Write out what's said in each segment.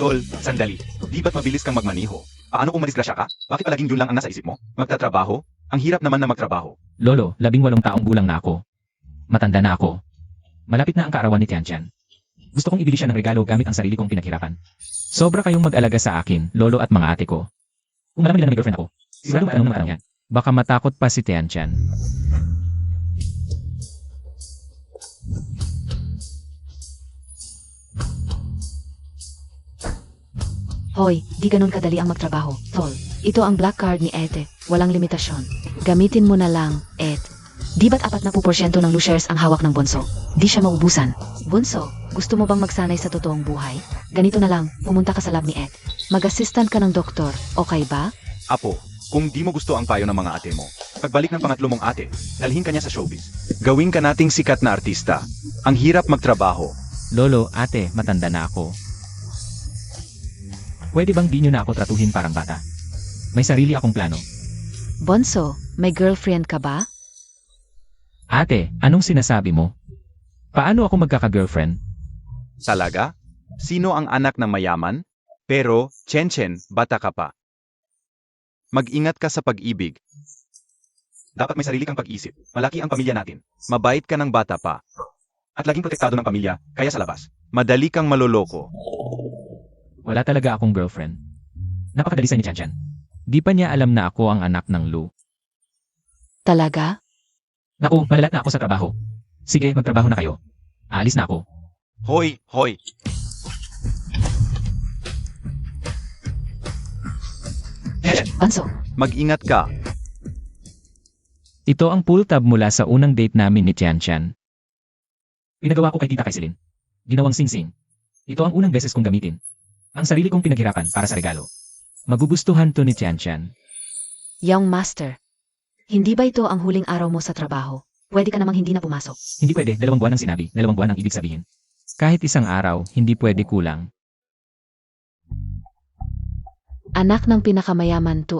Tol, sandali. Di ba't mabilis kang magmaniho? Paano kung madisgrasya ka? Bakit palaging yun lang ang nasa isip mo? Magtatrabaho? Ang hirap naman na magtrabaho. Lolo, 18 taong gulang na ako. Matanda na ako. Malapit na ang kaarawan ni Tiantian. Gusto kong ibili siya ng regalo gamit ang sarili kong pinaghirapan. Sobra kayong mag-alaga sa akin, lolo at mga ate ko. Kung malaman nila na may girlfriend ako, sigurado matanong ng matanong yan. Baka matakot pa si Tiantian. Hoy, di ganun kadali ang magtrabaho, tol. Ito ang black card ni Ed. Walang limitasyon. Gamitin mo na lang, Ed. Di ba't 40% ng shares ang hawak ng Bunso? Di siya maubusan. Bunso, gusto mo bang magsanay sa totoong buhay? Ganito na lang, pumunta ka sa lab ni Ed. Mag-assistant ka ng doktor, okay ba? Apo, kung di mo gusto ang payo ng mga ate mo, pagbalik ng pangatlo mong ate, dalhin ka niya sa showbiz. Gawin ka nating sikat na artista. Ang hirap magtrabaho. Lolo, ate, matanda na ako. Pwede bang di nyo na ako tratuhin parang bata? May sarili akong plano. Bunso, may girlfriend ka ba? Ate, anong sinasabi mo? Paano ako magkaka-girlfriend? Talaga? Sino ang anak ng mayaman? Pero, Chen, bata ka pa. Mag-ingat ka sa pag-ibig. Dapat may sarili kang pag-isip. Malaki ang pamilya natin. Mabait ka ng bata pa. At laging protektado ng pamilya, kaya sa labas. Madali kang maloloko. Wala talaga akong girlfriend. Napakadalisay ni Tiantian. Di pa niya alam na ako ang anak ng Lu. Talaga? Naku, malalat na ako sa trabaho. Sige, magtrabaho na kayo. Aalis na ako. Hoy! Bunso, Mag-ingat ka. Ito ang pull tab mula sa unang date namin ni Tiantian. Pinagawa ko kay Tita Kaiselin. Ginawang sing-sing. Ito ang unang beses kong gamitin. Ang sarili kong pinaghirapan para sa regalo. Magugustuhan to ni Tiantian. young master. Hindi ba ito ang huling araw mo sa trabaho? Pwede ka namang hindi na pumasok. Hindi pwede, 2 buwan ang sinabi, 2 buwan ang ibig sabihin. Kahit isang araw, hindi pwede kulang. Anak ng pinakamayaman to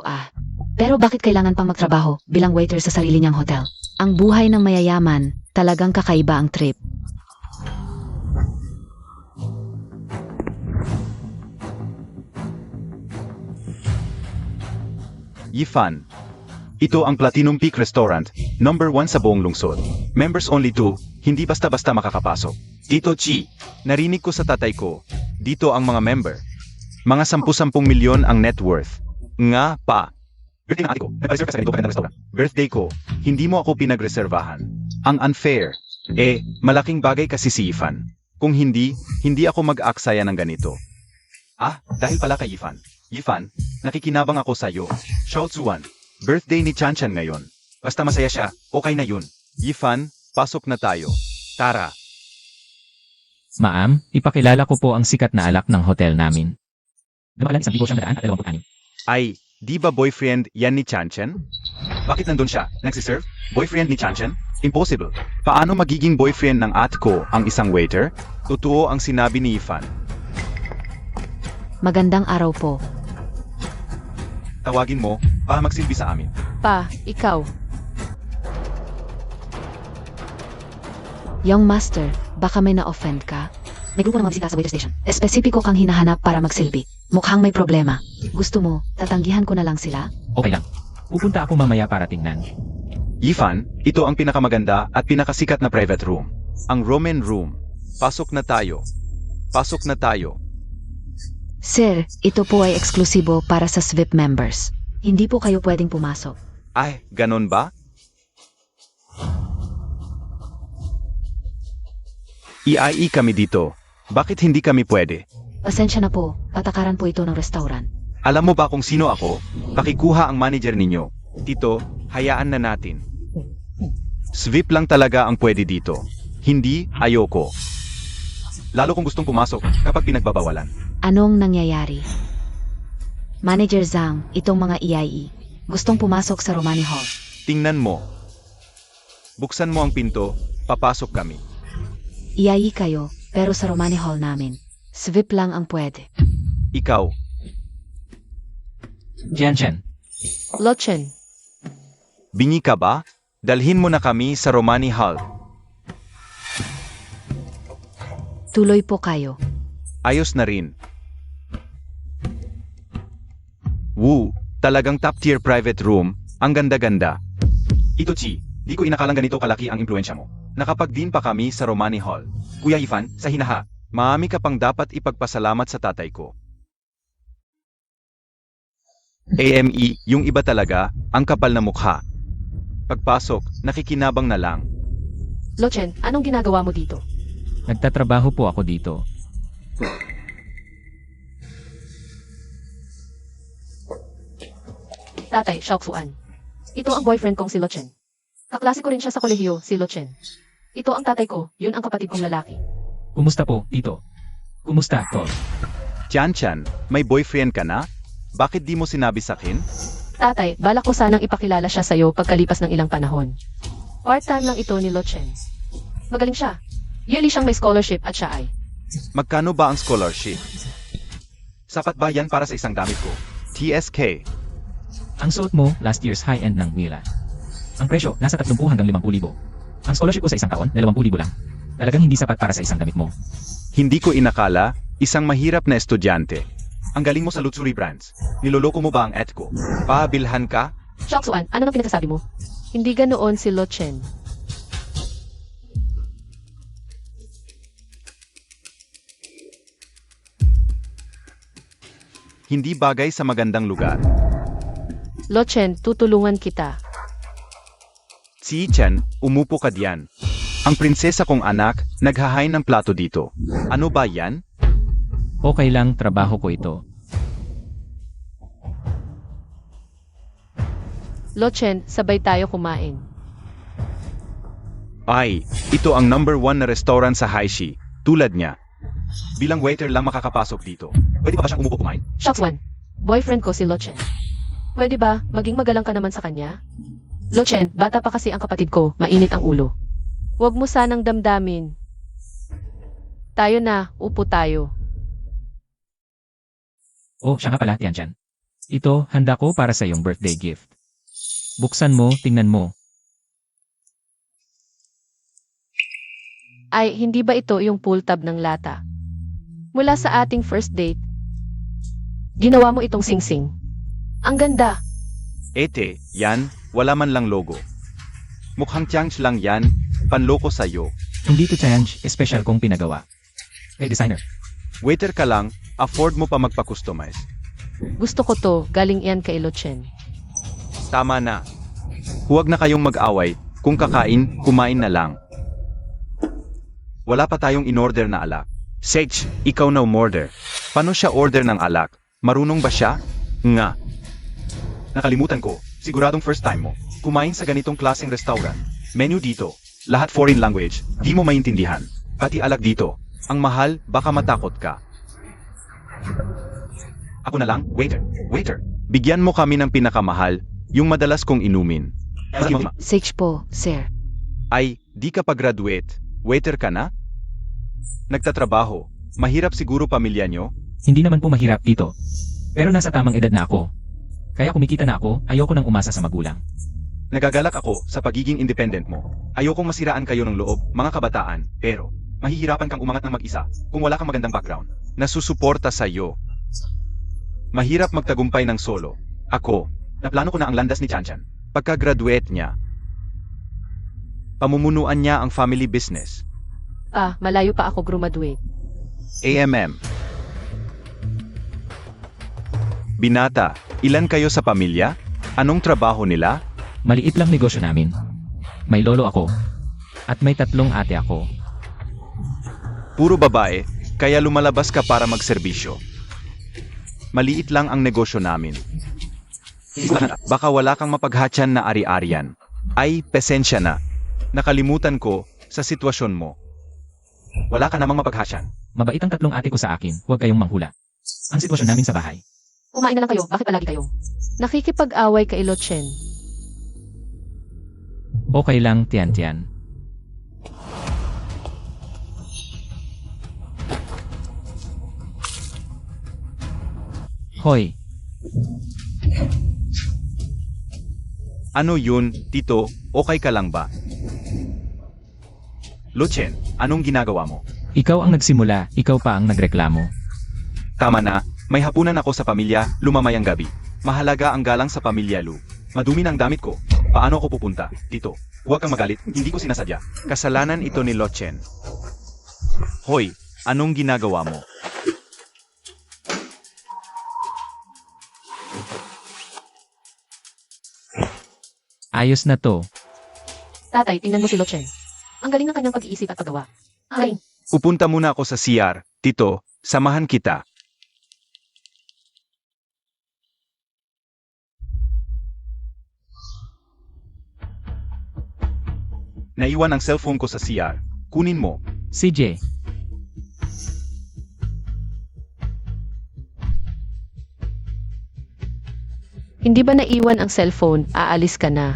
Pero bakit kailangan pang magtrabaho bilang waiter sa sarili niyang hotel? Ang buhay ng mayayaman, talagang kakaiba ang trip. Yifan. Ito ang Platinum Peak Restaurant, number 1 sa buong lungsod. Members only 2, hindi basta-basta makakapasok. Tito Chi, narinig ko sa tatay ko, dito ang mga member. Mga 10-10 milyon ang net worth. Nga pa. Birthday ng ate ko, nag-reserve ka sa ganito kagandang restaurant. Birthday ko, hindi mo ako pinagreservahan. Ang unfair. Malaking bagay kasi si Yifan. Kung hindi ako mag-aksaya ng ganito. Dahil pala kay Yifan. Yifan, nakikinabang ako sa'yo. Shouzuan, birthday ni Tiantian ngayon. Basta masaya siya, okay na yun. Yifan, pasok na tayo. Tara. Ma'am, ipakilala ko po ang sikat na alak ng hotel namin. Dumalan 1,926. Ay, di ba boyfriend yan ni Tiantian? Bakit nandun siya? Nagsiserve? Boyfriend ni Tiantian? Impossible. Paano magiging boyfriend ng ate ko ang isang waiter? Totoo ang sinabi ni Yifan. Magandang araw po. Tawagin mo, para magsilbi sa amin. Pa, ikaw. Young master, baka may na-offend ka? May grupo ng mga bisita sa waiter station. Espesipiko kang hinahanap para magsilbi. Mukhang may problema. Gusto mo, tatanggihan ko na lang sila? Okay lang. Pupunta ako mamaya para tingnan. Yifan, ito ang pinakamaganda at pinakasikat na private room. Ang Roman Room. Pasok na tayo. Pasok na tayo. Sir, ito po ay eksklusibo para sa SVIP members. Hindi po kayo pwedeng pumasok. Ay, ganon ba? IIE kami dito. Bakit hindi kami pwede? Pasensya na po, patakaran po ito ng restaurant. Alam mo ba kung sino ako? Pakikuha ang manager ninyo. Tito, hayaan na natin. SVIP lang talaga ang pwede dito. Hindi, ayoko. Lalo kung gustong pumasok kapag pinagbabawalan. Anong nangyayari? Manager Zhang, itong mga IIE, gustong pumasok sa Romani Hall. Tingnan mo. Buksan mo ang pinto, papasok kami. IIE kayo, pero sa Romani Hall namin. SVIP lang ang pwede. Ikaw, Tiantian, Lochen. bingi ka ba? Dalhin mo na kami sa Romani Hall. Tuloy po kayo. Ayos na rin. Woo, talagang top-tier private room, ang ganda-ganda. Ito Chi, di ko inakalang ganito kalaki ang impluensya mo. Nakapag-din pa kami sa Romani Hall. Kuya Ivan, sa hinaha, maami ka pang dapat ipagpasalamat sa tatay ko. AME, yung iba talaga, ang kapal na mukha. Pagpasok, nakikinabang na lang. Lochen, anong ginagawa mo dito? Nagtatrabaho po ako dito. Tatay, Shaofuan. Ito ang boyfriend kong si Lochen. Kaklase ko rin siya sa kolehiyo, si Lochen. Ito ang tatay ko, yun ang kapatid kong lalaki. Kumusta po, Tito? Kumusta, Tol? Tian, may boyfriend ka na? Bakit di mo sinabi sa akin? Tatay, balak ko sanang ipakilala siya sa'yo pagkalipas ng ilang panahon. Part-time lang ito ni Lochen. Magaling siya. Yearly siyang may scholarship at siya ay. Magkano ba ang scholarship? Sapat ba yan para sa isang damit ko? TSK. Ang suot mo, last year's high-end ng Mila. Ang presyo, nasa 30 hanggang 50,000. Ang scholarship ko sa isang taon, 20,000 lang. Talagang hindi sapat para sa isang damit mo. Hindi ko inakala, isang mahirap na estudyante. Ang galing mo sa luxury brands. Niloloko mo ba ang et ko? Pabilhan ka? Shaoxuan, ano nang pinagsasabi mo? Hindi ganoon si Lochen. Hindi bagay sa magandang lugar. Lochen, tutulungan kita. Si Chen, umupo ka diyan. Ang prinsesa kong anak, naghahain ng plato dito. Ano ba yan? Okay lang, trabaho ko ito. Lochen, sabay tayo kumain. Ay, ito ang number 1 na restaurant sa Haishi. Tulad niya. Bilang waiter lang makakapasok dito. Pwede pa ba siyang umupo kumain? Shaoxuan, boyfriend ko si Lochen. Pwede ba, maging magalang ka naman sa kanya? Lochen, bata pa kasi ang kapatid ko, mainit ang ulo. Huwag mo sanang damdamin. Tayo na, upo tayo. Oh, siya nga pala, Tianchan. Ito, handa ko para sa iyong birthday gift. Buksan mo, tingnan mo. Ay, hindi ba ito yung pull tab ng lata? Mula sa ating first date, ginawa mo itong sing-sing. Ang ganda. Ete, yan, wala man lang logo. Mukhang tiyangs lang yan, panloko sa'yo. Hindi to change, special kong pinagawa. Kay designer. Waiter ka lang, afford mo pa magpa-customize. Gusto ko to, galing yan kay Lochen. Tama na. Huwag na kayong mag-away, kung kakain, kumain na lang. Wala pa tayong in-order na alak. Sage, ikaw na umorder. Paano siya order ng alak? Marunong ba siya? Nga. Nakalimutan ko, siguradong first time mo. Kumain sa ganitong klaseng restaurant. Menu dito, lahat foreign language, di mo maintindihan. Pati alak dito. Ang mahal, baka matakot ka. Ako na lang, waiter. Waiter, bigyan mo kami ng pinakamahal, yung madalas kong inumin. Sage po, sir. Ay, di ka pa graduate. Waiter ka na? Nagtatrabaho. Mahirap siguro pamilya nyo? Hindi naman po mahirap, Tito. Pero nasa tamang edad na ako. Kaya kumikita na ako, ayoko nang umasa sa magulang. Nagagalak ako sa pagiging independent mo. Ayokong masiraan kayo ng loob, mga kabataan, pero mahihirapan kang umangat ng mag-isa kung wala kang magandang background. Nasusuporta sa'yo. Mahirap magtagumpay ng solo. Ako, naplano ko na ang landas ni Chanchan. Pagka-graduate niya, pamumunuan niya ang family business. Ah, malayo pa ako graduate. AMM. Binata, ilan kayo sa pamilya? Anong trabaho nila? Maliit lang negosyo namin. May lolo ako. At may 3 ate ako. Puro babae, kaya lumalabas ka para magserbisyo. Maliit lang ang negosyo namin. Baka wala kang mapaghatyan na ari-arian. Ay, pesensya na. Nakalimutan ko sa sitwasyon mo. Wala ka namang mapaghatyan. Mabait ang 3 ate ko sa akin, huwag kayong manghula. Ang sitwasyon namin sa bahay. Kumain na lang kayo, bakit palagi kayo? Nakikipag-away kay Lochen. Okay lang, Tian. Hoy, Ano yun, Tito? Okay ka lang ba? Lochen, anong ginagawa mo? ikaw ang nagsimula, ikaw pa ang nagreklamo. Tama na, may hapunan ako sa pamilya, lumamayang gabi. Mahalaga ang galang sa pamilya, Lu. Madumi na ang damit ko. Paano ako pupunta? Dito. Huwag kang magalit, hindi ko sinasadya. Kasalanan ito ni Lochen. Hoy, anong ginagawa mo? Ayos na to. Tatay, tingnan mo si Lochen. Ang galing ng kanyang pag-iisip at paggawa. Ay, Pupunta muna ako sa CR. Tito, samahan kita. Naiwan ang cellphone ko sa CR. Kunin mo. CJ, Hindi ba naiwan ang cellphone? Aalis ka na.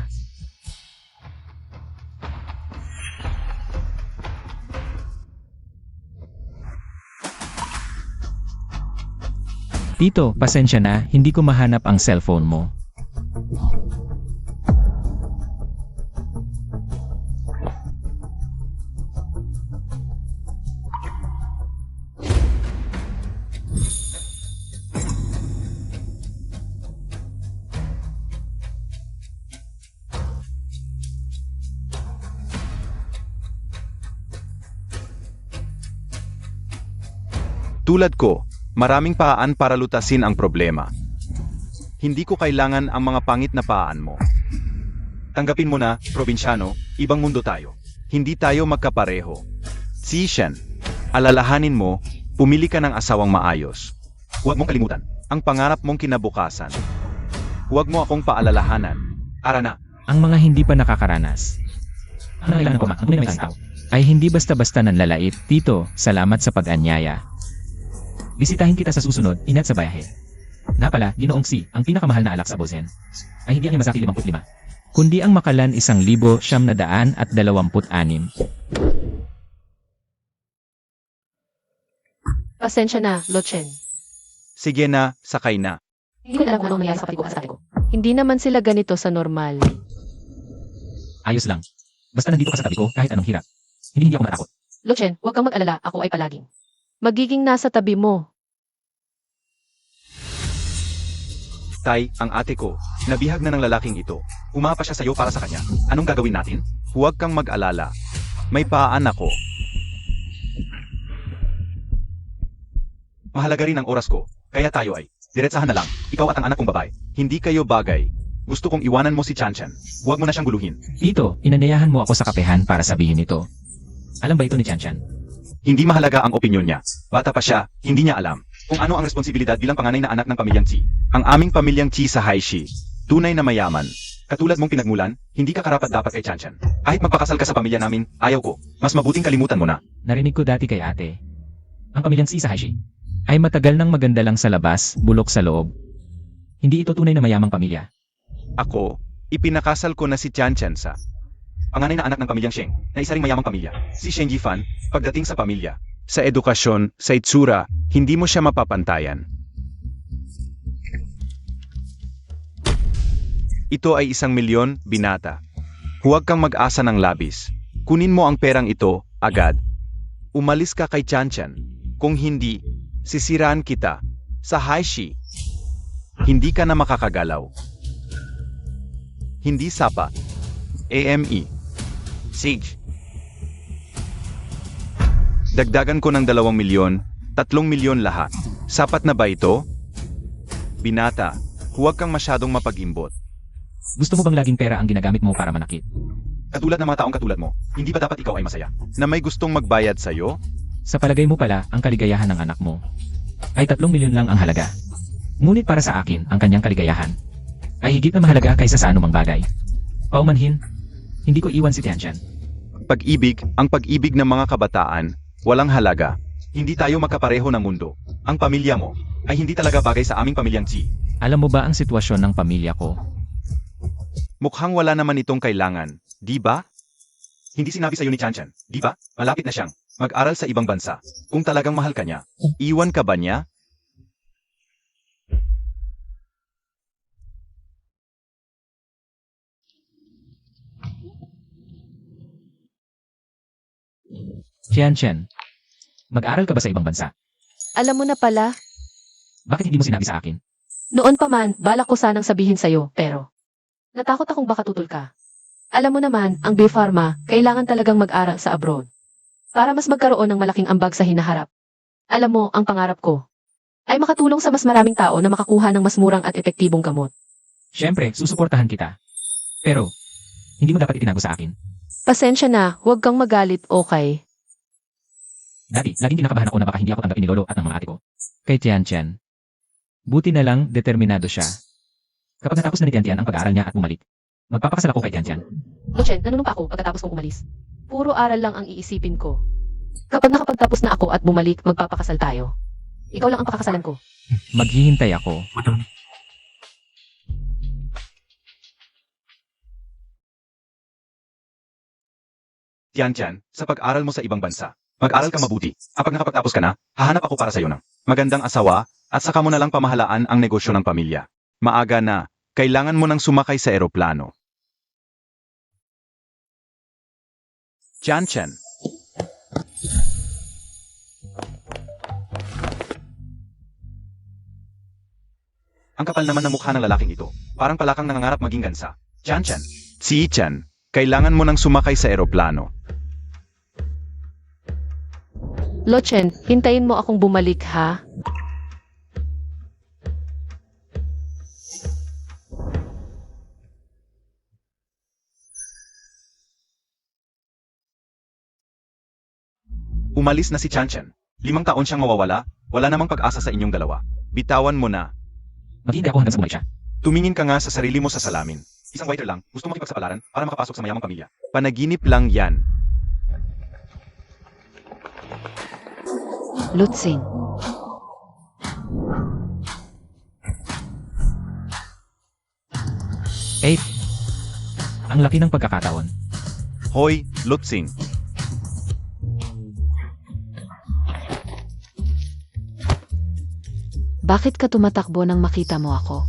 Tito, pasensya na, hindi ko mahanap ang cellphone mo. Tulad ko, maraming paan para lutasin ang problema. Hindi ko kailangan ang mga pangit na paan mo. Tanggapin mo na, probinsyano, ibang mundo tayo. Hindi tayo magkapareho. Si Shen, alalahanin mo, pumili ka ng asawang maayos. Huwag mong kalimutan, ang pangarap mong kinabukasan. Huwag mo akong paalalahanan. Arana, Ang mga hindi pa nakakaranas. Ang kailangan ko ang tunay na isang tao ay hindi basta-basta nanlalait. Tito, salamat sa pag-anyaya. Bisitahin kita sa susunod, inat sa bayahe. Nga pala, Ginoong Si, ang pinakamahal na alak sa Bozen, ay hindi ang Yamazaki 55, kundi ang Makalan 1,926. Pasensya na, Lochen. sige na, sakay na. hindi ko alam kung anong nangyari sa kapatid ko at sa ate ko. Hindi naman sila ganito sa normal. Ayos lang. Basta nandito ka sa tabi ko, kahit anong hirap. Hindi ako matakot. Lochen, huwag kang mag-alala, ako ay palaging. Magiging nasa tabi mo. Tay, ang ate ko, nabihag na ng lalaking ito. Umapa siya sa'yo para sa kanya. Anong gagawin natin? Huwag kang mag-alala. May paan ako. Mahalaga rin ang oras ko, kaya tayo ay, diretsahan na lang, ikaw at ang anak kong babae. Hindi kayo bagay. Gusto kong iwanan mo si Chanchan. Huwag mo na siyang guluhin. Tito, inanyayahan mo ako sa kapehan para sabihin ito. Alam ba ito ni Chanchan? Hindi mahalaga ang opinyon niya. Bata pa siya, hindi niya alam kung ano ang responsibilidad bilang panganay na anak ng pamilyang Chi. Ang aming pamilyang Chi sa Haishi, tunay na mayaman. Katulad mong pinagmulan, hindi ka karapat-dapat kay Chanchan. Kahit magpakasal ka sa pamilya namin, ayaw ko. Mas mabuting kalimutan mo na. Narinig ko dati kay ate. Ang pamilyang Si sa Haishi ay matagal nang maganda lang sa labas, bulok sa loob. Hindi ito tunay na mayamang pamilya. Ako, ipinakasal ko na si Chanchan sa panganay na anak ng pamilyang Sheng, na isa ring mayamang pamilya. Si Sheng Jifan, pagdating sa pamilya, sa edukasyon, sa itsura, hindi mo siya mapapantayan. Ito ay 1,000,000, binata. Huwag kang mag-asa ng labis. Kunin mo ang perang ito, agad. Umalis ka kay Chanchan. Kung hindi, sisiraan kita. Sa Haishi, hindi ka na makakagalaw. Hindi sapa. AME. Sige. Dagdagan ko ng 2,000,000, 3,000,000 lahat. Sapat na ba ito? Binata, huwag kang masyadong mapag-imbot. Gusto mo bang laging pera ang ginagamit mo para manakit? Katulad ng mga taong katulad mo, hindi ba dapat ikaw ay masaya? Na may gustong magbayad sa'yo? Sa palagay mo pala, ang kaligayahan ng anak mo ay 3,000,000 lang ang halaga. Ngunit para sa akin, ang kanyang kaligayahan ay higit na mahalaga kaysa sa anumang bagay. Paumanhin, hindi ko iwan si Tianchan. Pag-ibig, ang pag-ibig ng mga kabataan, walang halaga. Hindi tayo magkapareho ng mundo. Ang pamilya mo ay hindi talaga bagay sa aming pamilyang Chi. Alam mo ba ang sitwasyon ng pamilya ko? Mukhang wala naman itong kailangan, di ba? Hindi sinabi sa'yo ni Chanchan, di ba? Malapit na siyang mag-aral sa ibang bansa. Kung talagang mahal ka niya, iwan ka ba niya? Tianchan, mag-aral ka ba sa ibang bansa? Alam mo na pala, Bakit hindi mo sinabi sa akin? Noon pa man, balak ko sanang sabihin sa'yo, pero natakot akong baka tutol ka. Alam mo naman, ang B-Pharma, kailangan talagang mag-aral sa abroad. Para mas magkaroon ng malaking ambag sa hinaharap. Alam mo, ang pangarap ko ay makatulong sa mas maraming tao na makakuha ng mas murang at epektibong gamot. Siyempre, susuportahan kita. Pero, hindi mo dapat itinago sa akin. Pasensya na, huwag kang magalit, okay? Dati, laging kinakabahan ako na baka hindi ako tanggapin ni Lolo at ng mga ate ko. Kay Tian. Buti na lang, determinado siya. Kapag natapos na ni Tian ang pag-aaral niya at bumalik, magpapakasal ako kay Tian. Lochen, nanunong pa ako pagkatapos kong umalis. Puro aral lang ang iisipin ko. Kapag nakapagtapos na ako at bumalik, magpapakasal tayo. Ikaw lang ang pakakasalan ko. Maghihintay ako. Tian, sa pag-aral mo sa ibang bansa, mag-aral ka mabuti. Kapag nakapagtapos ka na, hahanap ako para sa'yo ng magandang asawa at saka mo na lang pamahalaan ang negosyo ng pamilya. Maaga na, kailangan mo nang sumakay sa eroplano. Tian. Ang kapal naman ng mukha ng lalaking ito. Parang palakang nangangarap maging gansa. Tian. Si Tian, kailangan mo nang sumakay sa eroplano. Lochen, hintayin mo akong bumalik, ha? Umalis na si Tian. 5 taon siyang mawawala, wala namang pag-asa sa inyong dalawa. Bitawan mo na. Maghihintay ako hanggang sa bumalik siya. Tumingin ka nga sa sarili mo sa salamin. Isang waiter lang, gusto makipagsapalaran para makapasok sa mayamang pamilya. Panaginip lang yan. Lutsing. Eh, ang laki ng pagkakataon. Hoy, Lutsing. Bakit ka tumatakbo nang makita mo ako?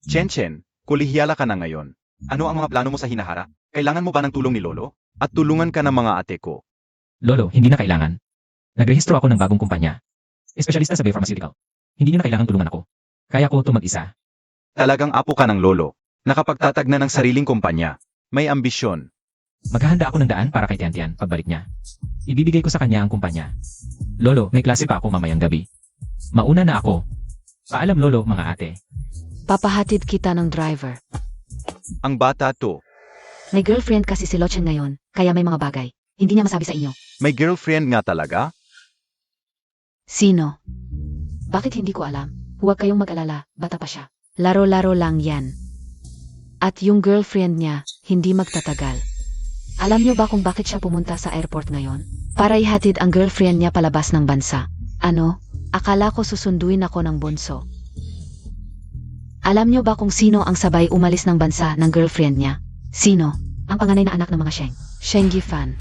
Chen, kolehiyala ka na ngayon. Ano ang mga plano mo sa hinahara? Kailangan mo ba ng tulong ni Lolo? At tulungan ka ng mga ate ko. Lolo, hindi na kailangan. Nagrehistro ako ng bagong kumpanya. Espesyalista sa biopharmaceutical. Hindi niyo na kailangan tulungan ako. Kaya ko ito mag-isa. Talagang apo ka ng Lolo. Nakapagtatag na ng sariling kumpanya. May ambisyon. Maghahanda ako ng daan para kay Tian pagbalik niya. Ibibigay ko sa kanya ang kumpanya. Lolo, may klase pa ako mamayang gabi. Mauna na ako. Paalam Lolo, mga ate. Papahatid kita ng driver. Ang bata to. May girlfriend kasi si Lochen ngayon, kaya may mga bagay. Hindi niya masabi sa inyo. May girlfriend nga talaga? Sino? Bakit hindi ko alam? Huwag kayong mag-alala, bata pa siya. Laro-laro lang yan. At yung girlfriend niya, hindi magtatagal. Alam niyo ba kung bakit siya pumunta sa airport ngayon? Para ihatid ang girlfriend niya palabas ng bansa. Ano? Akala ko susunduin ako ng bunso. Alam niyo ba kung sino ang sabay umalis ng bansa ng girlfriend niya? Sino? Ang panganay na anak ng mga Sheng Yifan.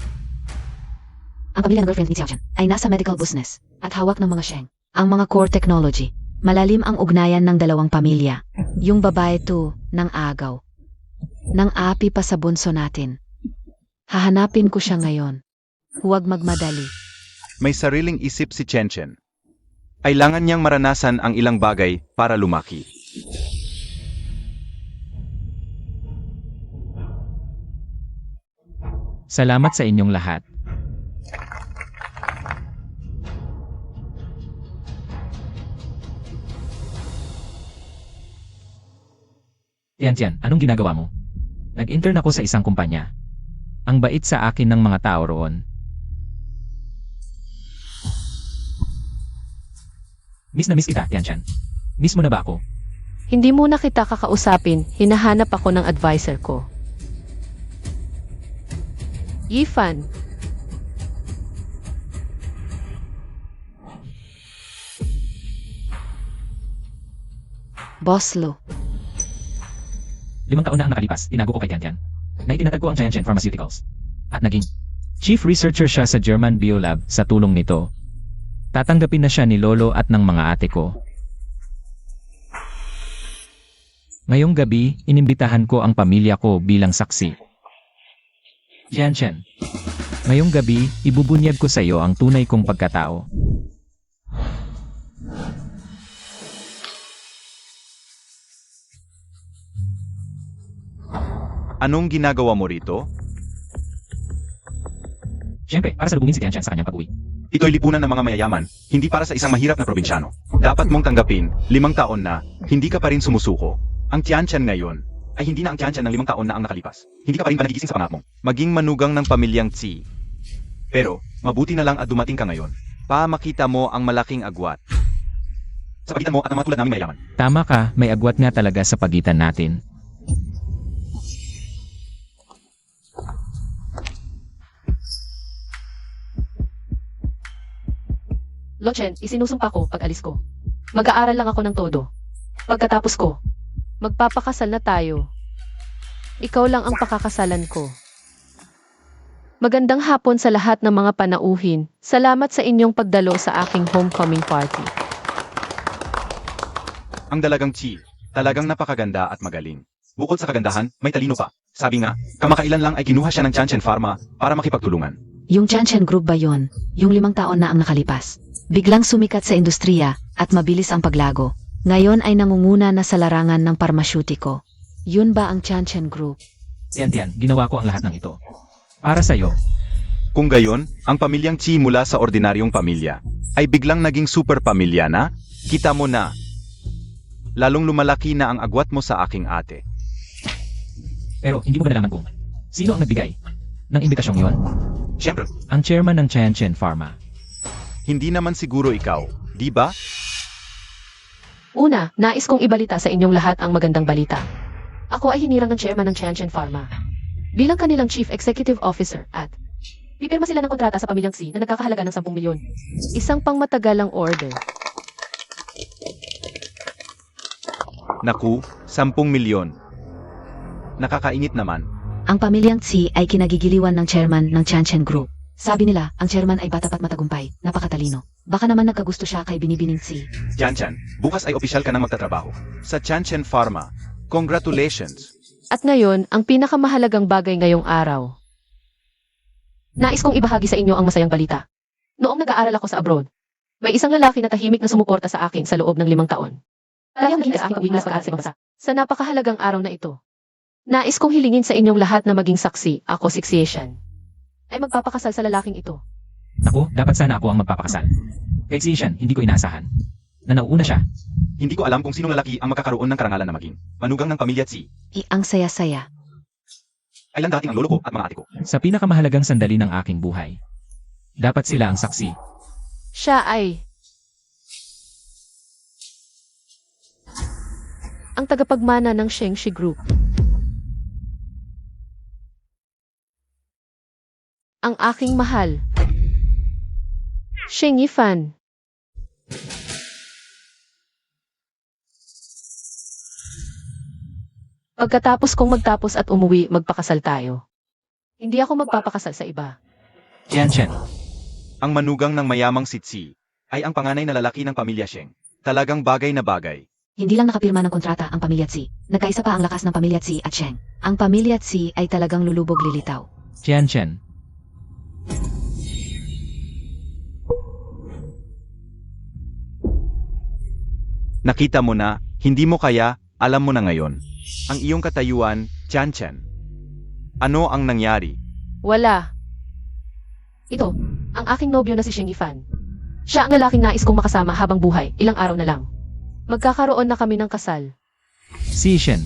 Ang pamilya ng girlfriend ni Xiaochen ay nasa medical business at hawak ng mga Sheng. Ang mga core technology. Malalim ang ugnayan ng dalawang pamilya. Yung babae to, ng agaw. Nang api pa sa bunso natin. Hahanapin ko siya ngayon. Huwag magmadali. May sariling isip si Chen. Kailangan niyang maranasan ang ilang bagay para lumaki. Salamat sa inyong lahat. Tian, anong ginagawa mo? Nag-intern ako sa isang kumpanya. Ang bait sa akin ng mga tao roon. Miss na miss kita, Tian. Miss mo na ba ako? Hindi muna kita kakausapin, hinahanap ako ng advisor ko. Yifan, Boss Lu. 5 taon na ang nakalipas, tinago ko kay Tian na itinatag ko ang Tianchen Pharmaceuticals. At naging chief researcher siya sa German Biolab sa tulong nito. Tatanggapin na siya ni Lolo at ng mga ate ko. Ngayong gabi, inimbitahan ko ang pamilya ko bilang saksi. Tianchen, ngayong gabi, ibubunyag ko sa iyo ang tunay kong pagkatao. Anong ginagawa mo rito? Siyempre, para salubungin si Tian Tian sa kanyang pag-uwi. Ito'y lipunan ng mga mayayaman, hindi para sa isang mahirap na probinsyano. Dapat mong tanggapin, 5 taon na, hindi ka pa rin sumusuko. Ang Tian Tian ngayon, ay hindi na ang Tian Tian ng 5 taon na ang nakalipas. Hindi ka pa rin ba nagigising sa pangarap mo? Maging manugang ng pamilyang Tsi. Pero, mabuti na lang at dumating ka ngayon. Makita mo ang malaking agwat. Sa pagitan mo at ang mga tulad naming mayayaman. Tama ka, may agwat nga talaga sa pagitan natin. Lo Chen, isinusumpa ko pag alis ko. Mag-aaral lang ako ng todo. Pagkatapos ko, magpapakasal na tayo. Ikaw lang ang pakakasalan ko. Magandang hapon sa lahat ng mga panauhin. Salamat sa inyong pagdalo sa aking homecoming party. Ang dalagang Tsi, talagang napakaganda at magaling. Bukod sa kagandahan, may talino pa. Sabi nga, kamakailan lang ay kinuha siya ng Tianchen Pharma para makipagtulungan. Yung Tianchen Group ba yon? Yung 5 taon na ang nakalipas. Biglang sumikat sa industriya at mabilis ang paglago. Ngayon ay nangunguna na sa larangan ng parmasyutiko. Yun ba ang Tianchen Group? Tian Tian, ginawa ko ang lahat ng ito. Para sa'yo. Kung gayon, ang pamilyang Tsi mula sa ordinaryong pamilya ay biglang naging super pamilya na, kita mo na. Lalong lumalaki na ang agwat mo sa aking ate. Pero hindi mo ba nalaman kung sino ang nagbigay ng imbitasyong yon? Siyempre, Ang chairman ng Tianchen Pharma. hindi naman siguro ikaw, di ba? Una, nais kong ibalita sa inyong lahat ang magandang balita. Ako ay hinirang ng chairman ng Tianchen Pharma bilang kanilang chief executive officer at pipirma sila ng kontrata sa pamilyang Xi na nagkakahalaga ng 10 milyon. Isang pangmatagalang order. Naku, 10 milyon. Nakakainit naman. Ang pamilyang Tsi ay kinagigiliwan ng chairman ng Tianchen Group. Sabi nila, ang chairman ay bata pat matagumpay, napakatalino. Baka naman nagkagusto siya kay binibining Tsi. Tianchan, bukas ay opisyal ka nang magtatrabaho. Sa Tianchen Pharma. Congratulations. At ngayon, ang pinakamahalagang bagay ngayong araw. Nais kong ibahagi sa inyo ang masayang balita. Noong nag-aaral ako sa abroad, may isang lalaki na tahimik na sumuporta sa akin sa loob ng 5 taon. Kaya naging sa aking pag-uwi sa pag-aaral sa ibang bansa. Sa napakahalagang araw na ito, nais kong hilingin sa inyong lahat na maging saksi, ako si Xieshan, ay magpapakasal sa lalaking ito. Naku, dapat sana ako ang magpapakasal. Kay Xieshan, hindi ko inaasahan na nauuna siya. Hindi ko alam kung sinong lalaki ang makakaroon ng karangalan na maging manugang ng pamilya Tsi. Ang saya-saya. Kailan dating ang lolo ko at mga ate ko. Sa pinakamahalagang sandali ng aking buhay. Dapat sila ang saksi. Siya ay ang tagapagmana ng Shengshi Group. Ang aking mahal, Sheng Yifan. Pagkatapos kong magtapos at umuwi, magpakasal tayo. Hindi ako magpapakasal sa iba. Tianchen, Ang manugang ng mayamang si Tsi ay ang panganay na lalaki ng pamilya Sheng. Talagang bagay na bagay. Hindi lang nakapirma ng kontrata ang pamilya Tsi. Nagkaisa pa ang lakas ng pamilya Tsi at Sheng. Ang pamilya Tsi ay talagang lulubog lilitaw. Tianchen. Nakita mo na, hindi mo kaya, alam mo na ngayon. Ang iyong katayuan, Tianchan. Ano ang nangyari? Wala. Ito, ang aking nobyo na si Sheng Yifan. Siya ang lalaking nais kong makasama habang buhay, ilang araw na lang. Magkakaroon na kami ng kasal. Xieshan.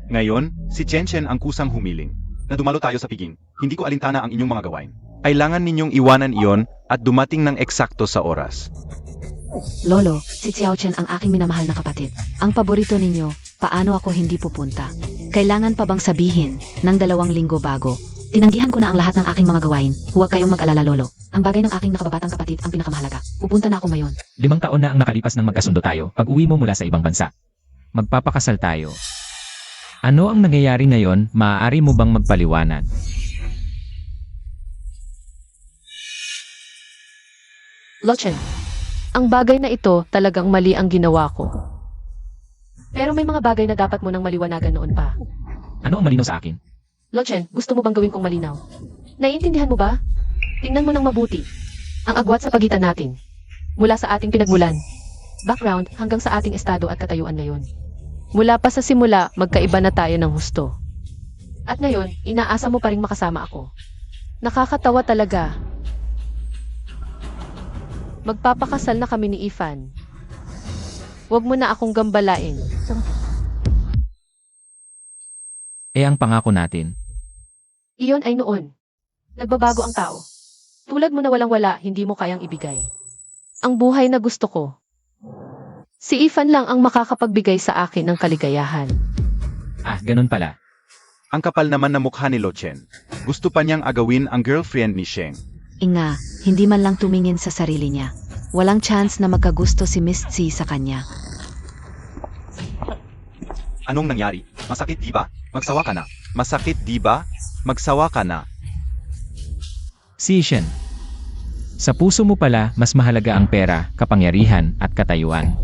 Ngayon, si Tianchen ang kusang humiling. Na dumalo tayo sa piging, hindi ko alintana ang inyong mga gawain. Kailangan ninyong iwanan iyon at dumating ng eksakto sa oras. Lolo, si Xiao Chen ang aking minamahal na kapatid. Ang paborito ninyo, paano ako hindi pupunta? Kailangan pa bang sabihin ng 2 linggo bago? Tinanggihan ko na ang lahat ng aking mga gawain. Huwag kayong mag-alala, Lolo. Ang bagay ng aking nakababatang kapatid ang pinakamahalaga. Pupunta na ako ngayon. 5 taon na ang nakalipas nang magkasundo tayo pag uwi mo mula sa ibang bansa. Magpapakasal tayo. Ano ang nangyayari ngayon? Maaari mo bang magpaliwanag? Lo Chen, ang bagay na ito talagang mali ang ginawa ko. Pero may mga bagay na dapat mo nang maliwanagan noon pa. Ano ang malinaw sa akin? Lo Chen, gusto mo bang gawin kong malinaw? Naiintindihan mo ba? Tingnan mo nang mabuti. Ang agwat sa pagitan natin. Mula sa ating pinagmulan. background hanggang sa ating estado at katayuan ngayon. Mula pa sa simula, magkaiba na tayo ng husto. At ngayon, inaasa mo pa rin makasama ako. Nakakatawa talaga. Magpapakasal na kami ni Ifan. Huwag mo na akong gambalain. Ang pangako natin. Iyon ay noon. Nagbabago ang tao. Tulad mo na walang-wala, hindi mo kayang ibigay. Ang buhay na gusto ko. Si Ifan lang ang makakapagbigay sa akin ng kaligayahan. Ganun pala. Ang kapal naman na mukha ni Lo Chen. Gusto pa niyang agawin ang girlfriend ni Sheng. Inga, hindi man lang tumingin sa sarili niya. Walang chance na magkagusto si Miss Tsi sa kanya. Anong nangyari? Masakit di ba? Magsawa ka na. Masakit di ba? Magsawa ka na. Si Shen. Sa puso mo pala, mas mahalaga ang pera, kapangyarihan, at katayuan.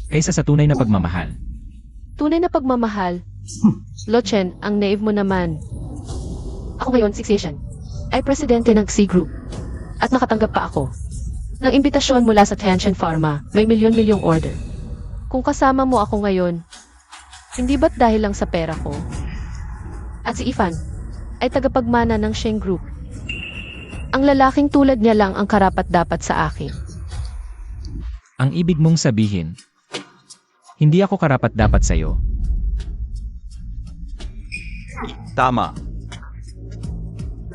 Kaysa sa tunay na pagmamahal. Tunay na pagmamahal. Lo Chen, ang naive mo naman. Ako ngayon, si Xie ay presidente ng Xi Group. At nakatanggap pa ako ng imbitasyon mula sa Tianchen Pharma. May milyon-milyong order. Kung kasama mo ako ngayon, hindi ba't dahil lang sa pera ko? At si Ifan ay tagapagmana ng Sheng Group. Ang lalaking tulad niya lang ang karapat-dapat sa akin. Ang ibig mong sabihin, hindi ako karapat-dapat sa'yo. Tama.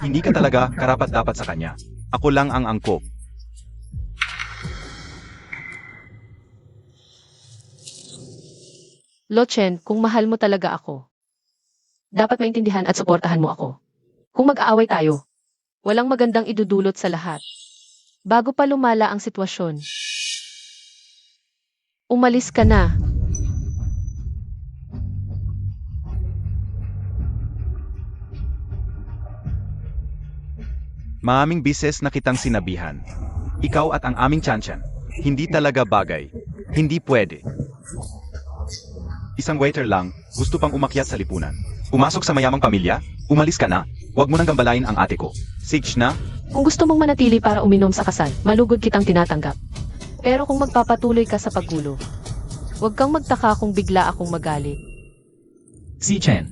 Hindi ka talaga karapat-dapat sa kanya. Ako lang ang angkop. Lo Chen, kung mahal mo talaga ako, dapat maintindihan at suportahan mo ako. Kung mag-aaway tayo, walang magandang idudulot sa lahat. Bago pa lumala ang sitwasyon, umalis ka na. Maaming bises na kitang sinabihan. Ikaw at ang aming Tianchen. Hindi talaga bagay. Hindi pwede. Isang waiter lang, gusto pang umakyat sa lipunan. Pumasok sa mayamang pamilya, umalis ka na. Huwag mo nang gambalain ang ate ko. Sige na. Kung gusto mong manatili para uminom sa kasal, malugod kitang tinatanggap. Pero kung magpapatuloy ka sa paggulo, huwag kang magtaka kung bigla akong magalit. Si Chen,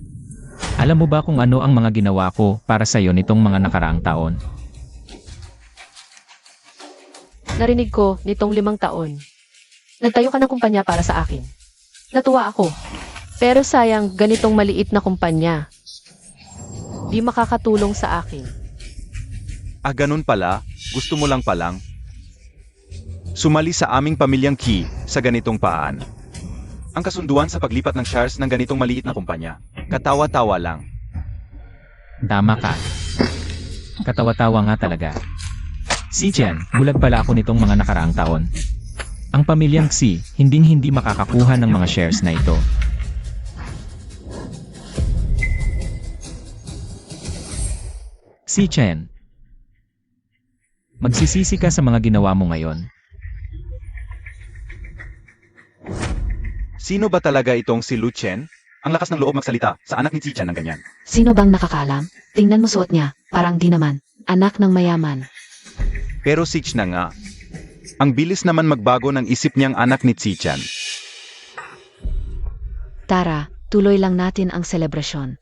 alam mo ba kung ano ang mga ginawa ko para sa'yo nitong mga nakaraang taon? Narinig ko nitong 5 taon. Nagtayo ka ng kumpanya para sa akin. Natuwa ako. Pero sayang, ganitong maliit na kumpanya. Di makakatulong sa akin. Ganun pala, gusto mo lang palang. Sumali sa aming pamilyang Qi sa ganitong paan. Ang kasunduan sa paglipat ng shares ng ganitong maliit na kumpanya. Katawa-tawa lang. Tama ka. Katawa-tawa nga talaga. Si Chen, bulag pala ako nitong mga nakaraang taon. Ang pamilyang Xi, hinding-hindi makakakuha ng mga shares na ito. Si Chen, magsisisi ka sa mga ginawa mo ngayon. Sino ba talaga itong si Lu Chen? Ang lakas ng loob magsalita sa anak ni Zichen ng ganyan. Sino bang nakakaalam? Tingnan mo suot niya, parang di naman. Anak ng mayaman. Pero Zich na nga. Ang bilis naman magbago ng isip niyang anak ni Zichen. Tara, tuloy lang natin ang selebrasyon.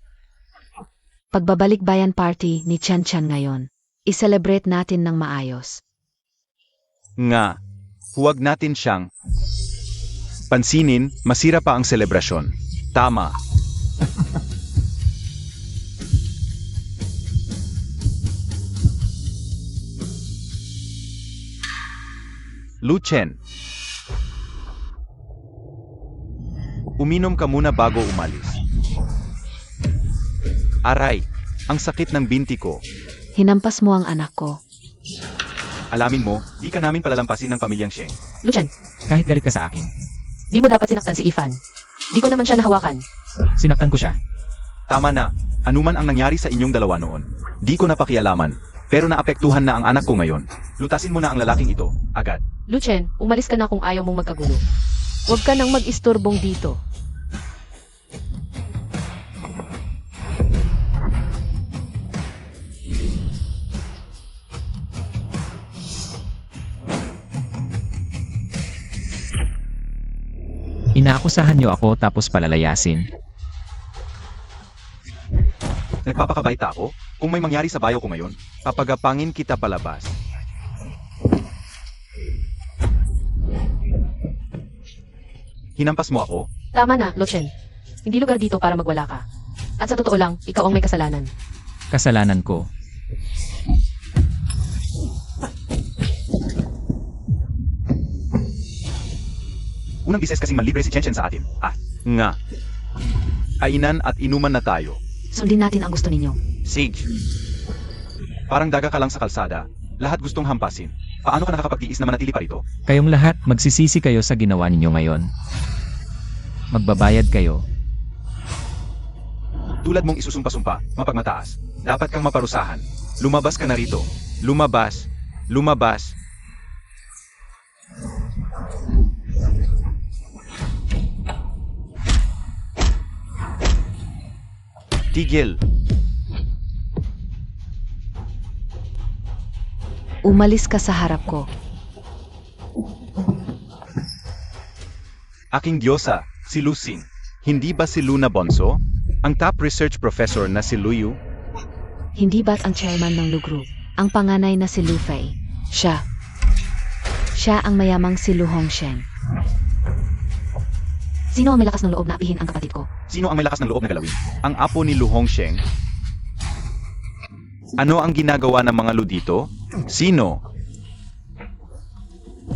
Pagbabalik bayan party ni Chan Chan ngayon. I-celebrate natin ng maayos. Nga, huwag natin siyang pansinin, masira pa ang selebrasyon. Tama. Lu Chen. Uminom ka muna bago umalis. Aray, ang sakit ng binti ko. Hinampas mo ang anak ko. Alamin mo, di ka namin palalampasin ng pamilyang Sheng. Lo Chen, Kahit galit ka sa akin, di mo dapat sinaktan si Ifan. Di ko naman siya nahawakan. sinaktan ko siya. Tama na, anuman ang nangyari sa inyong dalawa noon. Di ko napakialaman, pero naapektuhan na ang anak ko ngayon. Lutasin mo na ang lalaking ito, agad. Lu Chen, umalis ka na kung ayaw mong magkagulo. Huwag ka nang mag-istorbong dito. Inaakusahan niyo ako tapos palalayasin. Nagpapakabaita ako? Kung may mangyari sa bayo ko ngayon, papagapangin kita palabas. Hinampas mo ako? Tama na, Lochen. Hindi lugar dito para magwala ka. At sa totoo lang, ikaw ang may kasalanan. Kasalanan ko. Unang bises kasing manlibre si Chen sa atin. Nga. Kainan at inuman na tayo. Sundin natin ang gusto ninyo. Sage. Parang daga ka lang sa kalsada. Lahat gustong hampasin. Paano ka nakakapag-tiis na manatili pa rito? Kayong lahat magsisisi kayo sa ginawa ninyo ngayon. Magbabayad kayo. Tulad mong isusumpa-sumpa, mapagmataas. Dapat kang maparusahan. Lumabas ka na rito. Lumabas. Lumabas. Tigil. Umalis ka sa harap ko. Aking diyosa, si Lucing. Hindi ba si Luna Bonso? Ang top research professor na si Luyu? Hindi ba't ang chairman ng Lu Group? Ang panganay na si Lu Fei. Siya. Siya ang mayamang si Lu Hongsheng. Sino ang may lakas ng loob na apihin ang kapatid ko? Sino ang may lakas ng loob na galawin? Ang apo ni Lu Hongsheng? Ano ang ginagawa ng mga Lu dito? Sino?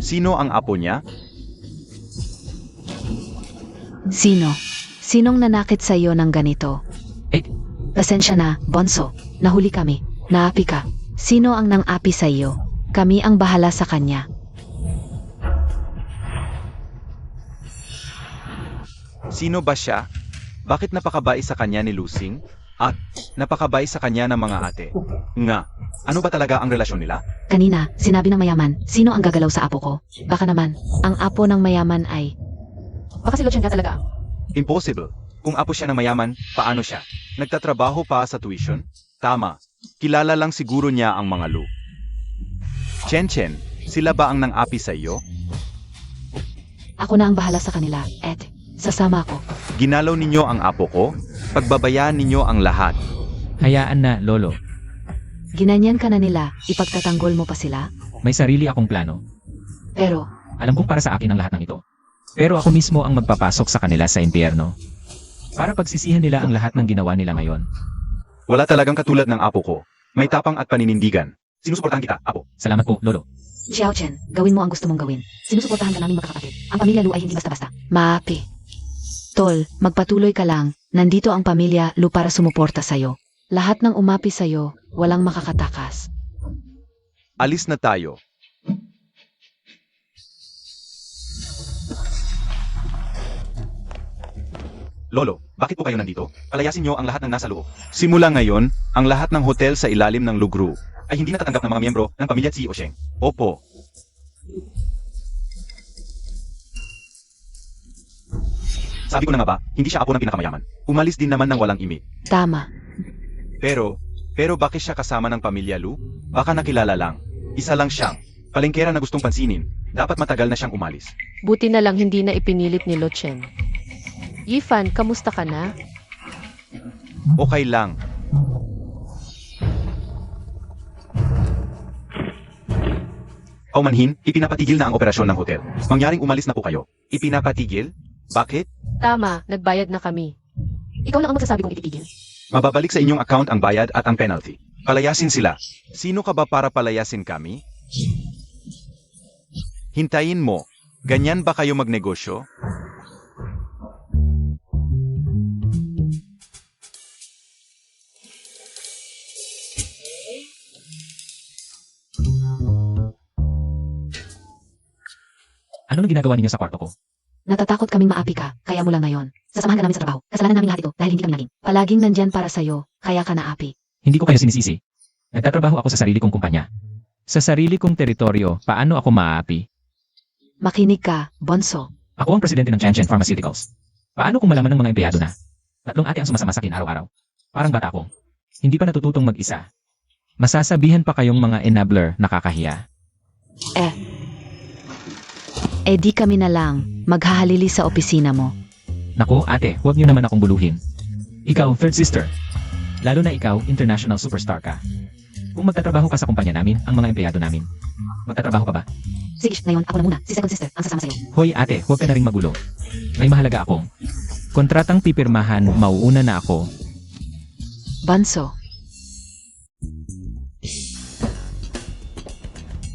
Sino ang apo niya? Sino? Sinong nanakit sa iyo ng ganito? Eh, Pasensya na, Bonso. Nahuli kami. Naapi ka. Sino ang nang-api sa iyo? Kami ang bahala sa kanya. Sino ba siya? Bakit napakabait sa kanya ni Lucing? At napakabait sa kanya ng mga ate? Nga, ano ba talaga ang relasyon nila? Kanina, sinabi ng mayaman, sino ang gagalaw sa apo ko? Baka naman, ang apo ng mayaman ay... Baka si Lochen ka talaga. Impossible. Kung apo siya ng mayaman, paano siya? Nagtatrabaho pa sa tuition? Tama. Kilala lang siguro niya ang mga Lu. Chen, sila ba ang nang-api sa iyo? Ako na ang bahala sa kanila, Ed. Sasama ako. Ginalaw ninyo ang apo ko? Pagbabayaan ninyo ang lahat. hayaan na, Lolo. Ginanyan ka na nila, ipagtatanggol mo pa sila? May sarili akong plano. Pero, Alam kong para sa akin ang lahat ng ito. Pero ako mismo ang magpapasok sa kanila sa impyerno. Para pagsisihan nila ang lahat ng ginawa nila ngayon. Wala talagang katulad ng apo ko. May tapang at paninindigan. Sinusuportahan kita, apo. Salamat po, Lolo. Xiao Chen, gawin mo ang gusto mong gawin. Sinusuportahan ka namin magkakapatid. Ang pamilya Lu ay hindi basta-basta. Maapi. Tol, magpatuloy ka lang. Nandito ang pamilya Lu para sumuporta sa'yo. Lahat ng umapi sa'yo, walang makakatakas. Alis na tayo. Lolo, bakit po kayo nandito? Palayasin niyo ang lahat ng nasa loob. Simula ngayon, ang lahat ng hotel sa ilalim ng Lu Group ay hindi natatanggap ng mga miyembro ng pamilya Tsi Osheng. Opo. Sabi ko na nga ba, hindi siya apo ng pinakamayaman. Umalis din naman ng walang imi. Tama. Pero bakit siya kasama ng pamilya Lu? Baka nakilala lang. Isa lang siyang palengkera na gustong pansinin. Dapat matagal na siyang umalis. Buti na lang hindi na ipinilit ni Lochen. Yifan, kamusta ka na? Okay lang. Paumanhin, ipinapatigil na ang operasyon ng hotel. Mangyaring umalis na po kayo. Ipinapatigil? Bakit? Tama, nagbayad na kami. Ikaw lang ang magsasabi kung ititigil. Mababalik sa inyong account ang bayad at ang penalty. Palayasin sila. Sino ka ba para palayasin kami? Hintayin mo. Ganyan ba kayo magnegosyo? Ano nang ginagawa ninyo sa kwarto ko? Natatakot kaming maapi ka, kaya mula ngayon. Sasamahan ka namin sa trabaho. Kasalanan namin lahat ito dahil hindi kami naging. Palaging nandyan para sa'yo, kaya ka naapi. Hindi ko kayo sinisisi. Nagtatrabaho ako sa sarili kong kumpanya. Sa sarili kong teritoryo, paano ako maaapi? Makinig ka, Bonso. Ako ang presidente ng Tianjin Pharmaceuticals. Paano kung malaman ng mga empleyado na? Tatlong ate ang sumasama sa akin araw-araw. Parang bata ko. Hindi pa natututong mag-isa. Masasabihan pa kayong mga enabler nakakahiya. Eh di kami na lang, maghahalili sa opisina mo. Naku, ate, huwag niyo naman akong buluhin. Ikaw, third sister. Lalo na ikaw, international superstar ka. Kung magtatrabaho ka sa kumpanya namin, ang mga empleyado namin, magtatrabaho ka ba? Sige, ngayon ako na muna, si second sister, ang sasama sa'yo. Hoy ate, huwag ka na rin magulo. May mahalaga akong kontratang pipirmahan, mauuna na ako. Banso.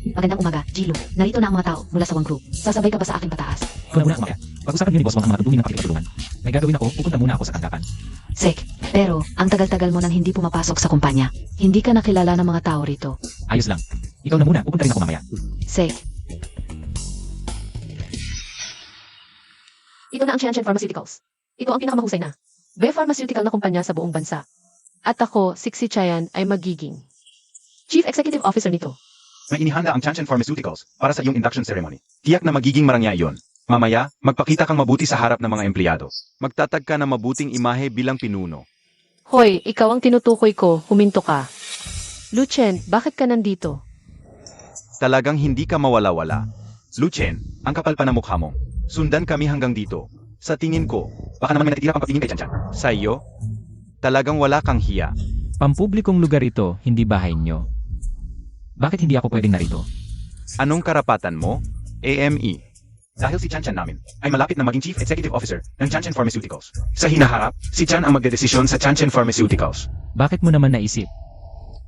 Magandang umaga, Jilo. Narito na ang mga tao mula sa Wang Group. Sasabay ka ba sa aking pataas? Ikaw na muna kumaya. Pag-usapan niyo ni boss Wang ang mga tutuhin ng pakikipagtulungan. May gagawin ako, pupunta muna ako sa tanggapan. Sek, pero ang tagal-tagal mo nang hindi pumapasok sa kumpanya. Hindi ka nakilala ng mga tao rito. Ayos lang. Ikaw na muna, pupunta rin ako mamaya. Sek, Ito na ang Tianchen Pharmaceuticals. Ito ang pinakamahusay na biopharmaceutical na kumpanya sa buong bansa. At ako, Sixi Chayan, ay magiging Chief Executive Officer nito. May inihanda ang Tianchen Pharmaceuticals para sa iyong induction ceremony. Tiyak na magiging marangya iyon. Mamaya, magpakita kang mabuti sa harap ng mga empleyado. Magtatag ka ng mabuting imahe bilang pinuno. Hoy, ikaw ang tinutukoy ko, huminto ka. Luchen, bakit ka nandito? Talagang hindi ka mawala-wala. Luchen, ang kapal pa na mukha mo. Sundan kami hanggang dito. Sa tingin ko, baka naman may natitira pang pagtingin kay Tianchan. Sa iyo, talagang wala kang hiya. Pampublikong lugar ito, hindi bahay nyo. Bakit hindi ako pwedeng narito? Anong karapatan mo? AME. Dahil si Tianchan namin ay malapit na maging Chief Executive Officer ng Tianchen Pharmaceuticals. Sa hinaharap, si Tian ang magdedesisyon sa Tianchen Pharmaceuticals. Bakit mo naman naisip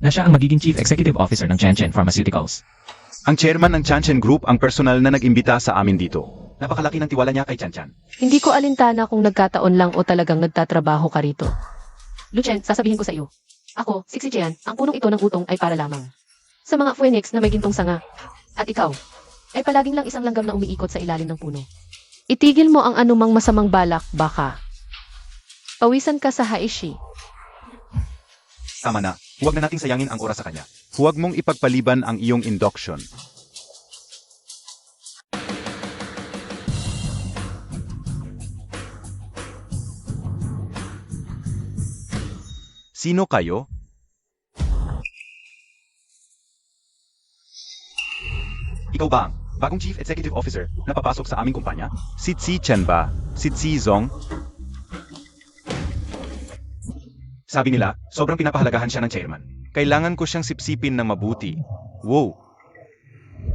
na siya ang magiging Chief Executive Officer ng Tianchen Pharmaceuticals? Ang chairman ng Tianchen Group ang personal na nag-imbita sa amin dito. Napakalaki ng tiwala niya kay Tianchan. Hindi ko alintana kung nagkataon lang o talagang nagtatrabaho ka rito. Luchen, sasabihin ko sa iyo. Ako, Sixi Chayan, ang punong ito ng utong ay para lamang sa mga phoenix na may gintong sanga. At ikaw, ay palaging lang isang langgam na umiikot sa ilalim ng puno. Itigil mo ang anumang masamang balak, baka pawisan ka sa Haishi. Tama na, huwag na nating sayangin ang oras sa kanya. Huwag mong ipagpaliban ang iyong induction. Sino kayo? Ikaw ba ang bagong Chief Executive Officer na papasok sa aming kumpanya? Si Tsi Chen ba? Si Tsi Zong? Sabi nila, sobrang pinapahalagahan siya ng chairman. Kailangan ko siyang sipsipin ng mabuti. Wow!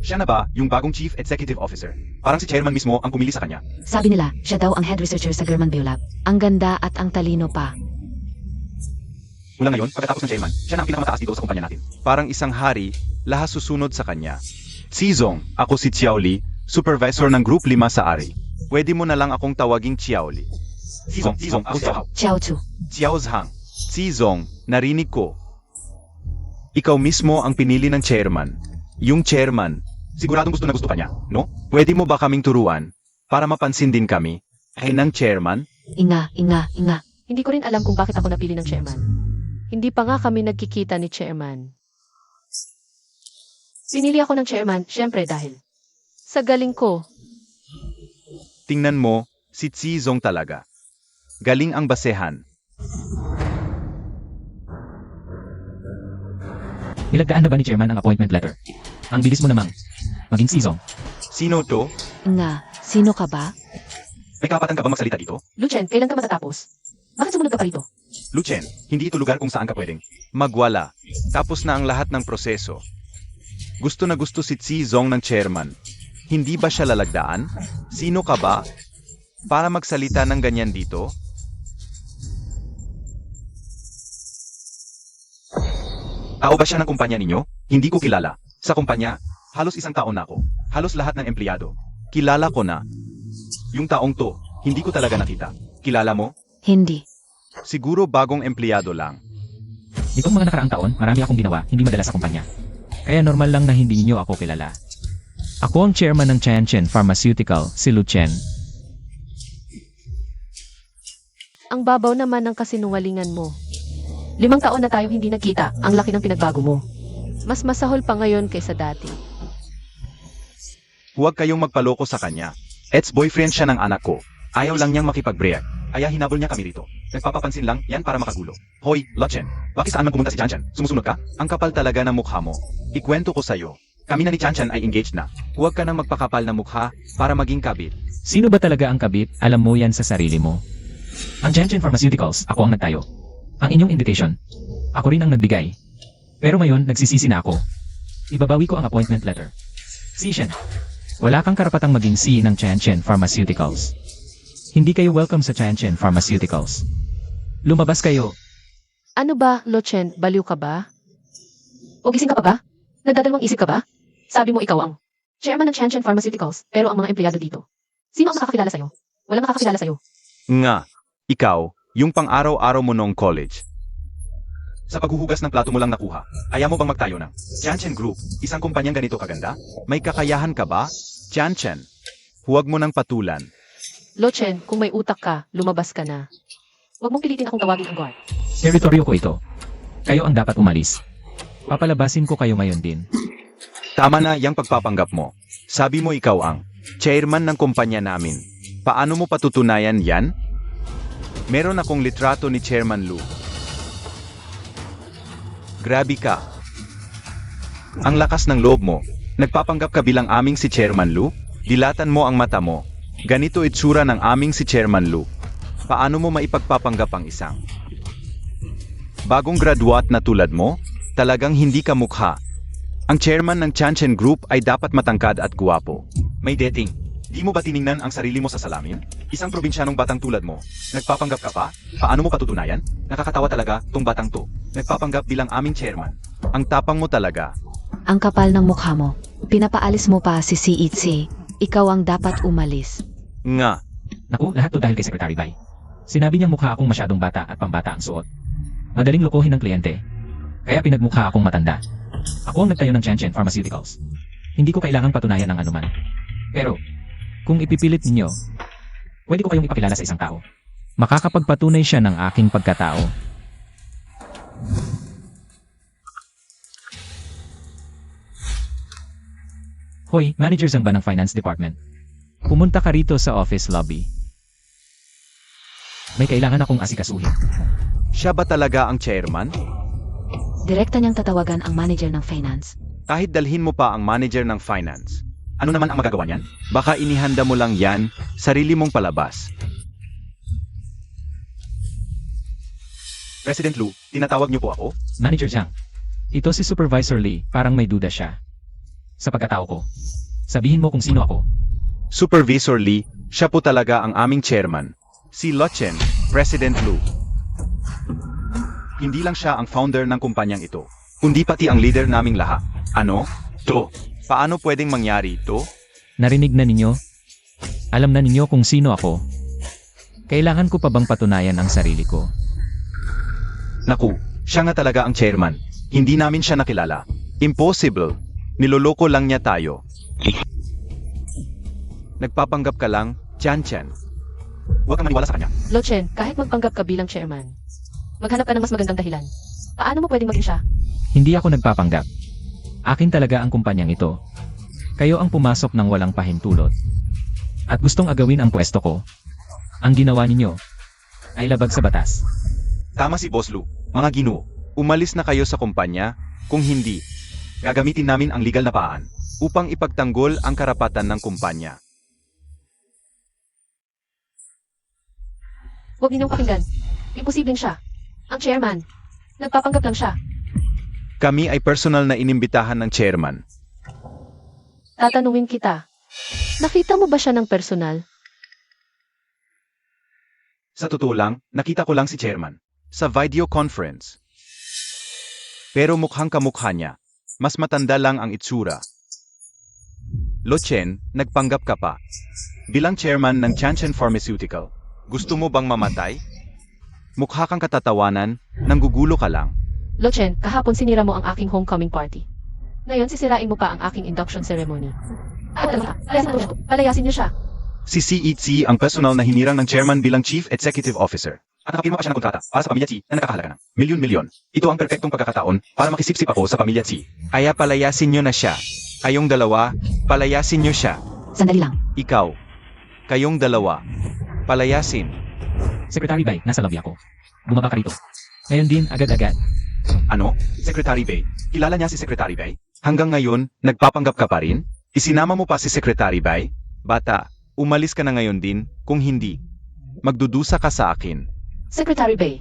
Siya na ba yung bagong Chief Executive Officer? Parang si chairman mismo ang pumili sa kanya. sabi nila, siya daw ang head researcher sa German Biolab. Ang ganda at ang talino pa. Mula ngayon, pagkatapos ng chairman, siya na ang pinakamataas dito sa kumpanya natin. Parang isang hari, lahas susunod sa kanya. Si Zong, ako si Xiaoli, supervisor ng Group 5 sa ARI. Pwede mo na lang akong tawaging Xiaoli. Si Zong, ako Xiao. Ciao Chu. Xiao Zhang. Si Zong, narinig ko. Ikaw mismo ang pinili ng chairman. Yung chairman, siguradong gusto na gusto ka niya, no? Pwede mo ba kaming turuan para mapansin din kami ay ng chairman? Inga. Hindi ko rin alam kung bakit ako napili ng chairman. Hindi pa nga kami nagkikita ni chairman. Pinili ako ng chairman, syempre dahil sa galing ko. Tingnan mo, si Tsi Zong talaga. Galing ang basehan. Nilagdaan na ba ni chairman ang appointment letter? Ang bilis mo namang maging season. Sino to? Inga, sino ka ba? May kapatan ka ba magsalita dito? Luchen, kailan ka matatapos? Bakit sumunod ka pa rito? Luchen, hindi ito lugar kung saan ka pwedeng magwala. Tapos na ang lahat ng proseso. Gusto na gusto si Tsi Zong ng chairman. Hindi ba siya lalagdaan? Sino ka ba? Para magsalita ng ganyan dito? Tao ba siya ng kumpanya ninyo? Hindi ko kilala. Sa kumpanya, halos isang taon na ako. Halos lahat ng empleyado. Kilala ko na. Yung taong to, hindi ko talaga nakita. Kilala mo? Hindi. Siguro bagong empleyado lang. Itong mga nakaraang taon, marami akong ginawa, hindi madala sa kumpanya. Kaya normal lang na hindi niyo ako kilala. Ako ang chairman ng Tianchen Pharmaceutical, si Lu Chen. Ang babaw naman ng kasinungalingan mo. 5 taon na tayo hindi nagkita, ang laki ng pinagbago mo. Mas masahol pa ngayon kaysa dati. Huwag kayong magpaloko sa kanya. Ex-boyfriend siya ng anak ko. Ayaw lang niyang makipag-break. Kaya hinabol niya kami rito. Nagpapapansin lang, yan para makagulo. Hoy, Luchen, bakit saan man pumunta si Tianchan? Sumusunod ka? Ang kapal talaga ng mukha mo. Ikwento ko sa'yo. Kami na ni Chanchan ay engaged na. Huwag ka nang magpakapal na mukha para maging kabit. Sino ba talaga ang kabit? Alam mo yan sa sarili mo. Ang Janssen Pharmaceuticals, ako ang nagtayo. Ang inyong invitation, ako rin ang nagbigay. Pero ngayon, nagsisisi na ako. Ibabawi ko ang appointment letter. Sishen, wala kang karapatang maging C ng Janssen Pharmaceuticals. Hindi kayo welcome sa Janssen Pharmaceuticals. Lumabas kayo. Ano ba, Lochen, baliw ka ba? O gising ka pa ba? Nagdadalawang isip ka ba? Sabi mo ikaw ang chairman ng Chanchan Pharmaceuticals, pero ang mga empleyado dito. Sino ang nakakakilala sa'yo? Walang nakakakilala sa'yo. Nga, ikaw, yung pang-araw-araw mo noong college. Sa paghuhugas ng plato mo lang nakuha, ayaw mo bang magtayo ng Chanchan Group, isang kumpanyang ganito kaganda? May kakayahan ka ba? Chanchan, huwag mo nang patulan. Lochen, kung may utak ka, lumabas ka na. Huwag mong pilitin akong tawagin ang guard. Teritoryo ko ito. Kayo ang dapat umalis. Papalabasin ko kayo ngayon din. Tama na yung pagpapanggap mo. Sabi mo ikaw ang chairman ng kumpanya namin. Paano mo patutunayan yan? Meron akong litrato ni Chairman Lu. Grabe ka. Ang lakas ng loob mo. Nagpapanggap ka bilang aming si Chairman Lu? Dilatan mo ang mata mo. Ganito itsura ng aming si Chairman Lu. Paano mo maipagpapanggap ang isang bagong graduate na tulad mo? Talagang hindi ka mukha. Ang chairman ng Chanchan Group ay dapat matangkad at guwapo. May dating. Di mo ba tiningnan ang sarili mo sa salamin? Isang probinsyanong batang tulad mo. Nagpapanggap ka pa? Paano mo patutunayan? Nakakatawa talaga tong batang to. Nagpapanggap bilang aming chairman. Ang tapang mo talaga. Ang kapal ng mukha mo. Pinapaalis mo pa si CEC. Ikaw ang dapat umalis. Nga. Naku, lahat to dahil kay Secretary Bai. Sinabi niyang mukha akong masyadong bata at pambata ang suot. Madaling lokohin ng kliyente. Kaya pinagmukha akong matanda. Ako ang nagtayo ng Janssen Pharmaceuticals. Hindi ko kailangang patunayan ng anuman. Pero, kung ipipilit ninyo, pwede ko kayong ipakilala sa isang tao. Makakapagpatunay siya ng aking pagkatao. Hoy, manager Zhang ba ng Finance Department? Pumunta ka rito sa office lobby. May kailangan akong asikasuhin. Siya ba talaga ang chairman? Direkta niyang tatawagan ang manager ng finance. Kahit dalhin mo pa ang manager ng finance. Ano naman ang magagawa niyan? Baka inihanda mo lang yan, sarili mong palabas. President Lu, tinatawag niyo po ako? Manager Zhang, ito si Supervisor Lee, parang may duda siya. Sa pagkatao ko, sabihin mo kung sino ako. Supervisor Lee, siya po talaga ang aming chairman. Si Lochen, President Lu. Hindi lang siya ang founder ng kumpanyang ito, kundi pati ang leader naming lahat. Ano? To? Paano pwedeng mangyari ito? Narinig na ninyo? Alam na ninyo kung sino ako? Kailangan ko pa bang patunayan ang sarili ko? Naku, siya nga talaga ang chairman. Hindi namin siya nakilala. Impossible. Niloloko lang niya tayo. Nagpapanggap ka lang, Chanchan. Huwag kang maniwala sa kanya. Lochen, kahit magpanggap ka bilang chairman, maghanap ka ng mas magandang dahilan. Paano mo pwedeng maging siya? Hindi ako nagpapanggap. Akin talaga ang kumpanyang ito. Kayo ang pumasok ng walang pahintulot. At gustong agawin ang pwesto ko. Ang ginawa ninyo ay labag sa batas. Tama si Boss Lu. Mga ginoo, umalis na kayo sa kumpanya. Kung hindi, gagamitin namin ang legal na paan upang ipagtanggol ang karapatan ng kumpanya. Huwag ninyong pakinggan. Imposibleng siya. Ang chairman. Nagpapanggap lang siya. Kami ay personal na inimbitahan ng chairman. Tatanungin kita. Nakita mo ba siya ng personal? Sa totoo lang, nakita ko lang si chairman sa video conference. Pero mukhang kamukha niya. Mas matanda lang ang itsura. Lochen, nagpanggap ka pa. Bilang chairman ng Chanchan Pharmaceutical, gusto mo bang mamatay? Mukha kang katatawanan, nanggugulo ka lang. Lochen, kahapon sinira mo ang aking homecoming party. Ngayon sisirain mo pa ang aking induction ceremony. Palayasin niyo siya. Si CEC ang personal na hinirang ng chairman bilang Chief Executive Officer. At nakapirma pa siya ng kontrata para sa pamilya Chi na nakakahalaga ng milyon-milyon. Ito ang perpektong pagkakataon para makisipsip ako sa pamilya Chi. Kaya palayasin niyo na siya. Kayong dalawa, palayasin niyo siya. Sandali lang. Ikaw. Kayong dalawa. Palayasin. Secretary Bai, nasa lobby ako. Bumaba ka rito. Ngayon din, agad-agad. Ano? Secretary Bay? Kilala niya si Secretary Bay? Hanggang ngayon, nagpapanggap ka pa rin? Isinama mo pa si Secretary Bai? Bata, umalis ka na ngayon din, kung hindi. Magdudusa ka sa akin. Secretary Bay.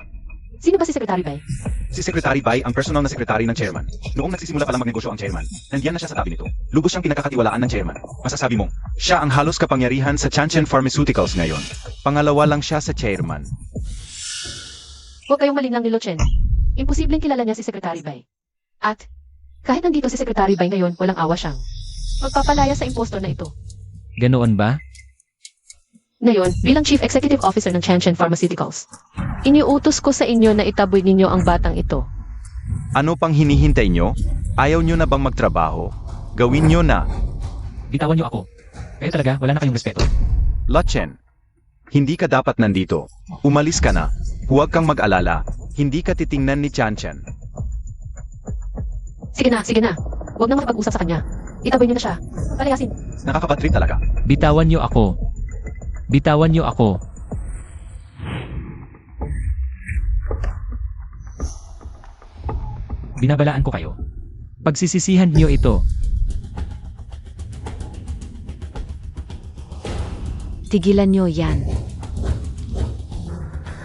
Sino ba si Secretary Bay? Si Secretary Bai ang personal na secretary ng chairman. Noong nagsisimula pa lang magnegosyo ang chairman, nandiyan na siya sa tabi nito. Lubos siyang pinakakatiwalaan ng chairman. Masasabi mong, siya ang halos kapangyarihan sa Chanchen Pharmaceuticals ngayon. Pangalawa lang siya sa chairman. Huwag kayong malinlang ni Lochen. Imposibleng kilala niya si Secretary Bay. At, kahit nandito si Secretary Bay ngayon, walang awa siyang magpapalaya sa impostor na ito. Ganoon ba? Ngayon, bilang Chief Executive Officer ng Chanchen Pharmaceuticals, iniutos ko sa inyo na itaboy ninyo ang batang ito. Ano pang hinihintay nyo? Ayaw nyo na bang magtrabaho? Gawin nyo na. Bitawan niyo ako. Kaya talaga, wala na kayong respeto. Lochen, hindi ka dapat nandito. Umalis ka na. Huwag kang mag-alala. Hindi ka titingnan ni Chanchen. Sige na. Huwag na makipag-usap sa kanya. Itaboy niyo na siya. Palayasin. Nakakapatrip talaga. Bitawan niyo ako. Bitawan niyo ako. Binabalaan ko kayo. Pagsisisihan niyo ito. Tigilan nyo yan.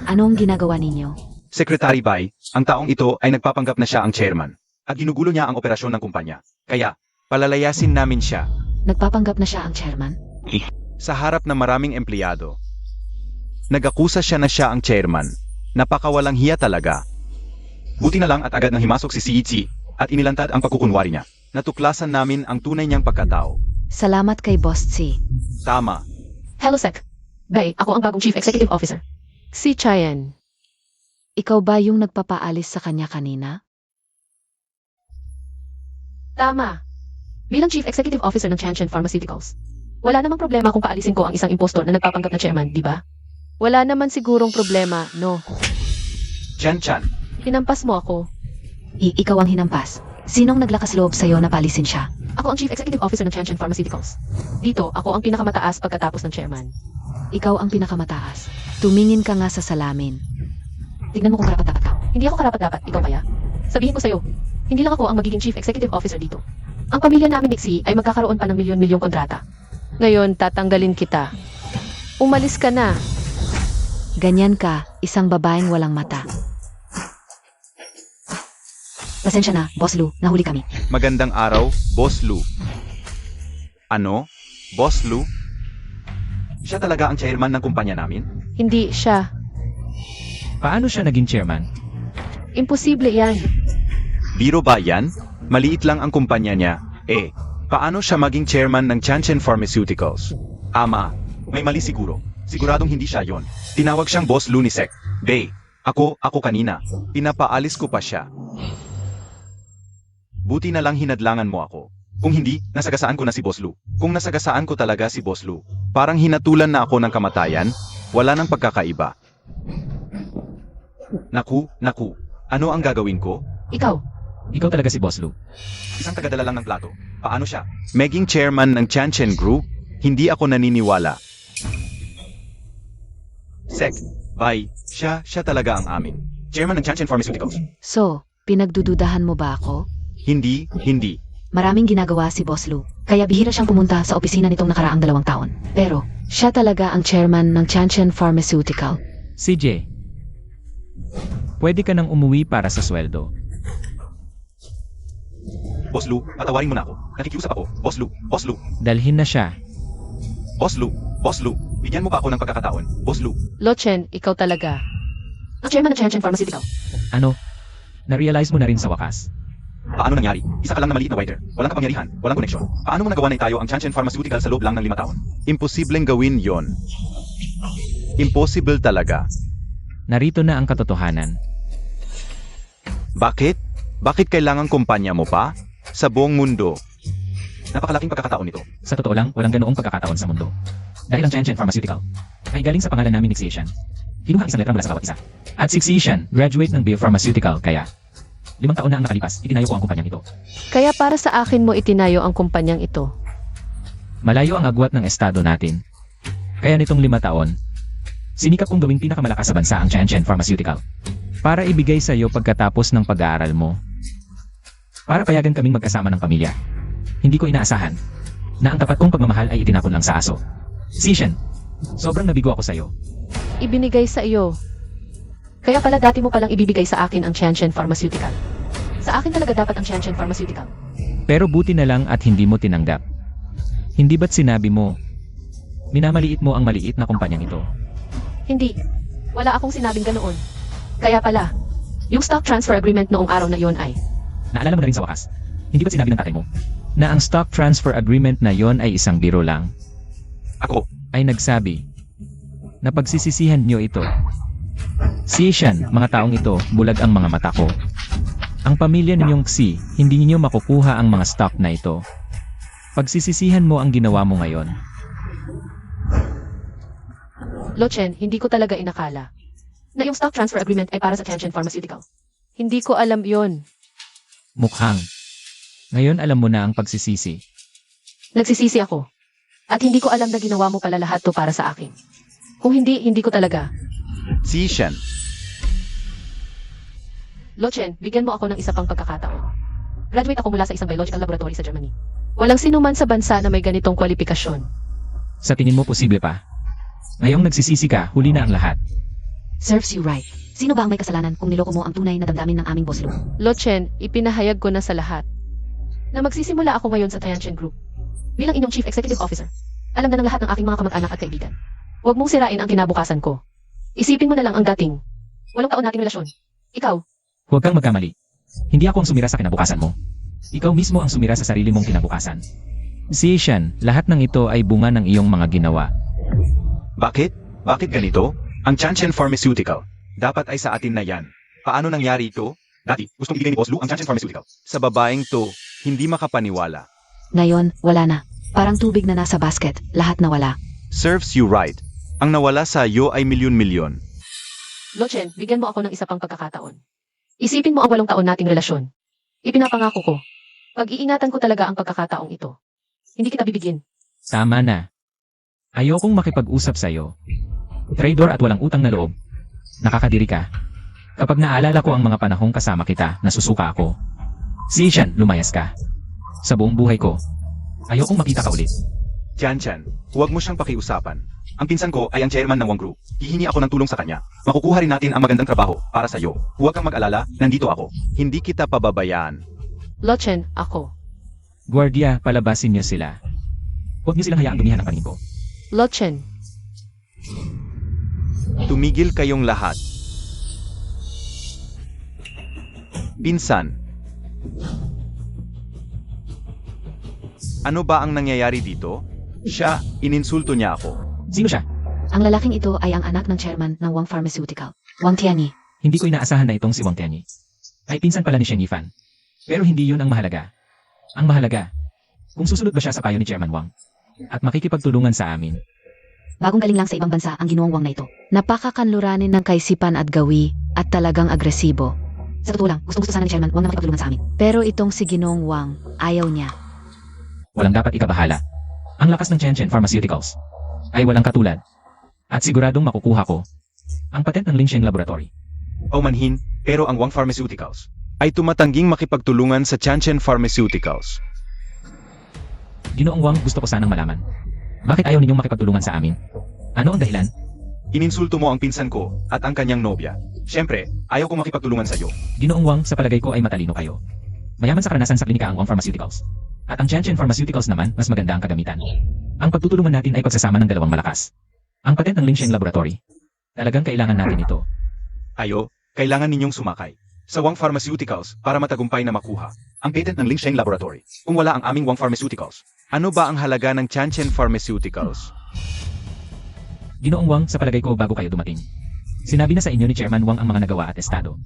Anong ginagawa ninyo? Secretary Bai, ang taong ito ay nagpapanggap na siya ang chairman. At ginugulo niya ang operasyon ng kumpanya. Kaya, palalayasin namin siya. Nagpapanggap na siya ang chairman? Sa harap ng maraming empleyado. Nag-akusa siya na siya ang chairman. Napakawalang hiya talaga. Buti na lang at agad nang himasok si CEC at inilantad ang pagkukunwari niya. Natuklasan namin ang tunay niyang pagkatao. Salamat kay Boss C. Tama. Hello, Sec. Bay, ako ang bagong Chief Executive Officer. Si Chayan. Ikaw ba yung nagpapaalis sa kanya kanina? Tama. Bilang Chief Executive Officer ng Chanchen Pharmaceuticals, wala namang problema kung paalisin ko ang isang impostor na nagpapanggap na chairman, di ba? Wala naman sigurong problema, no. Chan. Hinampas mo ako. Ikaw ang hinampas. Sinong naglakas loob sa'yo na paalisin siya? Ako ang Chief Executive Officer ng Chanchen Pharmaceuticals. Dito, ako ang pinakamataas pagkatapos ng chairman. Ikaw ang pinakamataas. Tumingin ka nga sa salamin. Tignan mo kung karapat-dapat ka. Hindi ako karapat-dapat, ikaw kaya? Sabihin ko sa'yo, hindi lang ako ang magiging Chief Executive Officer dito. Ang pamilya namin, Nixie, ay magkakaroon pa ng milyon-milyong kontrata. Ngayon, tatanggalin kita. Umalis ka na. Ganyan ka, isang babaeng walang mata. Pasensya na, Boss Lou, nahuli kami. Magandang araw, Boss Lou. Ano? Boss Lou? Siya talaga ang chairman ng kumpanya namin? Hindi siya. Paano siya naging chairman? Imposible yan. Biro ba yan? Maliit lang ang kumpanya niya. Paano siya maging chairman ng Chanchen Pharmaceuticals? Ama, may mali siguro. Siguradong hindi siya yon. Tinawag siyang Boss Lou ni Sec. Bay, ako kanina. Pinapaalis ko pa siya. Buti na lang hinadlangan mo ako. Kung hindi, nasagasaan ko na si Boss Lou. Kung nasagasaan ko talaga si Boss Lou, parang hinatulan na ako ng kamatayan, wala nang pagkakaiba. Naku, ano ang gagawin ko? Ikaw talaga si Boss Lou. Isang tagadala lang ng plato. Paano siya? Maging chairman ng Chanchen Group? Hindi ako naniniwala. Sec, Bai, siya talaga ang amin. Chairman ng Chanchen Pharmaceuticals. So, pinagdududahan mo ba ako? Hindi. Maraming ginagawa si Boss Lou, kaya bihira siyang pumunta sa opisina nitong nakaraang 2 taon. Pero, siya talaga ang chairman ng Chanchen Pharmaceutical. CJ, pwede ka nang umuwi para sa sweldo. Boss Lou, patawarin mo na ako. Nakikiusap ako. Boss Lou. Dalhin na siya. Boss Lou, bigyan mo pa ako ng pagkakataon. Boss Lou. Lochen, ikaw talaga. Ang chairman ng Chanchen Pharmaceutical. Ano? Na-realize mo na rin sa wakas. Paano nangyari? Isa ka lang na maliit na waiter. Walang kapangyarihan, walang koneksyon. Paano mo nagawa na itayo ang Chanchen Pharmaceutical sa loob lang ng 5 taon? Imposibleng gawin yon. Impossible talaga. Narito na ang katotohanan. Bakit? Bakit kailangan kumpanya mo pa? Sa buong mundo. Napakalaking pagkakataon nito. Sa totoo lang, walang ganoong pagkakataon sa mundo. Dahil ang Chanchen Pharmaceutical ay galing sa pangalan namin ni Xian. Kinuha isang letra mula sa bawat isa. At si Xian, graduate ng biopharmaceutical, kaya 5 taon na ang nakalipas, itinayo ko ang kumpanyang ito. Kaya para sa akin mo itinayo ang kumpanyang ito. Malayo ang agwat ng estado natin. Kaya nitong 5 taon, sinikap kong gawing pinakamalakas sa bansa ang Chanchen Pharmaceutical. Para ibigay sa iyo pagkatapos ng pag-aaral mo. Para payagan kaming magkasama ng pamilya. Hindi ko inaasahan na ang tapat kong pagmamahal ay itinapon lang sa aso. Sishan, sobrang nabigo ako sa'yo. Ibinigay sa iyo. Kaya pala dati mo palang ibibigay sa akin ang Tianchen Pharmaceutical. Sa akin talaga dapat ang Tianchen Pharmaceutical. Pero buti na lang at hindi mo tinanggap. Hindi ba't sinabi mo, minamaliit mo ang maliit na kumpanyang ito? Hindi. Wala akong sinabing ganoon. Kaya pala, yung stock transfer agreement noong araw na yon ay, Naalala mo na rin sa wakas, hindi ba't sinabi ng tatay mo, na ang stock transfer agreement na yon ay isang biro lang? Ako, Ay nagsabi, na pagsisisihan nyo ito. Sishan, mga taong ito, bulag ang mga mata ko. Ang pamilya ninyong Xi, hindi ninyo makukuha ang mga stock na ito. Pagsisisihan mo ang ginawa mo ngayon. Lo Chen, hindi ko talaga inakala na yung stock transfer agreement ay para sa Tianchen Pharmaceutical. Hindi ko alam yon. Mukhang. Ngayon alam mo na ang pagsisisi. Nagsisisi ako. At hindi ko alam na ginawa mo pala lahat to para sa akin. Kung hindi, hindi ko talaga. Sishan. Lo Chen, bigyan mo ako ng isa pang pagkakataon. Graduate ako mula sa isang biological laboratory sa Germany. Walang sinuman sa bansa na may ganitong kwalifikasyon. Sa tingin mo posible pa? Ngayong nagsisisi ka, huli na ang lahat. Serves you right. Sino ba ang may kasalanan kung niloko mo ang tunay na damdamin ng aming boss Lu? Lo Chen, ipinahayag ko na sa lahat na magsisimula ako ngayon sa Tianchen Group bilang inyong Chief Executive Officer. Alam na ng lahat ng aking mga kamag-anak at kaibigan. Huwag mong sirain ang kinabukasan ko. Isipin mo na lang ang dating 8 taon nating relasyon. Ikaw, Huwag kang magkamali. Hindi ako ang sumira sa kinabukasan mo. Ikaw mismo ang sumira sa sarili mong kinabukasan. Sishan, lahat ng ito ay bunga ng iyong mga ginawa. Bakit? Bakit ganito? Ang Tianchen Pharmaceutical. Dapat ay sa atin na yan. Paano nangyari ito? Dati, gustong ibigay ni Boss Lu ang Tianchen Pharmaceutical. Sa babaeng to, hindi makapaniwala. Ngayon, wala na. Parang tubig na nasa basket. Lahat nawala. Serves you right. Ang nawala sa iyo ay milyon-milyon. Lo Chen, bigyan mo ako ng isa pang pagkakataon. Isipin mo ang 8 taon nating relasyon. Ipinapangako ko. Pag-iingatan ko talaga ang pagkakataong ito. Hindi kita bibigyan. Tama na. Ayokong makipag-usap sa'yo. Traidor at walang utang na loob. Nakakadiri ka. Kapag naalala ko ang mga panahong kasama kita, nasusuka ako. Sishan, lumayas ka. Sa buong buhay ko, ayokong makita ka ulit. Tianchen, huwag mo siyang pakiusapan. Ang pinsan ko ay ang chairman ng Wang Group. Hihingi ako ng tulong sa kanya. Makukuha rin natin ang magandang trabaho para sa iyo. Huwag kang mag-alala, nandito ako. Hindi kita pababayaan. Lo Chen, ako. Guardia, palabasin niyo sila. Huwag niyo silang hayaang dumihan ang paningin ko. Lo Chen, Tumigil kayong lahat. Pinsan. Ano ba ang nangyayari dito? Siya, ininsulto niya ako. Sino siya? Ang lalaking ito ay ang anak ng chairman ng Wang Pharmaceutical, Wang Tianyi. Hindi ko inaasahan na itong si Wang Tianyi. Ay pinsan pala ni Shen Yifan. Pero hindi yun ang mahalaga. Ang mahalaga, kung susunod ba siya sa payo ni Chairman Wang at makikipagtulungan sa amin. Bagong galing lang sa ibang bansa ang ginoong Wang na ito. Napakakanluranin ng kaisipan at gawi at talagang agresibo. Sa totoo lang, gustong-gusto sana ni Chairman Wang na makipagtulungan sa amin. Pero itong si Ginoong Wang, ayaw niya. Walang dapat ikabahala. Ang lakas ng Tianchen Pharmaceuticals ay walang katulad. At siguradong makukuha ko ang patent ng Linsheng Laboratory. O manhin, pero ang Wang Pharmaceuticals ay tumatangging makipagtulungan sa Tianchen Pharmaceuticals. Ginoong Wang, gusto ko sanang malaman. Bakit ayaw ninyong makipagtulungan sa amin? Ano ang dahilan? Ininsulto mo ang pinsan ko at ang kanyang nobya. Siyempre, ayaw ko makipagtulungan sa iyo. Ginoong Wang, sa palagay ko ay matalino kayo. Mayaman sa karanasan sa klinika ang Wang Pharmaceuticals. At ang Tianchen Pharmaceuticals naman, mas maganda ang kagamitan. Ang pagtutulungan natin ay pagsasama ng dalawang malakas. Ang patent ng Linsheng Laboratory. Talagang kailangan natin ito. Ayo, kailangan ninyong sumakay sa Wang Pharmaceuticals para matagumpay na makuha ang patent ng Linsheng Laboratory. Kung wala ang aming Wang Pharmaceuticals, ano ba ang halaga ng Tianchen Pharmaceuticals? Ginoong Wang, sa palagay ko bago kayo dumating. Sinabi na sa inyo ni Chairman Wang ang mga nagawa at estado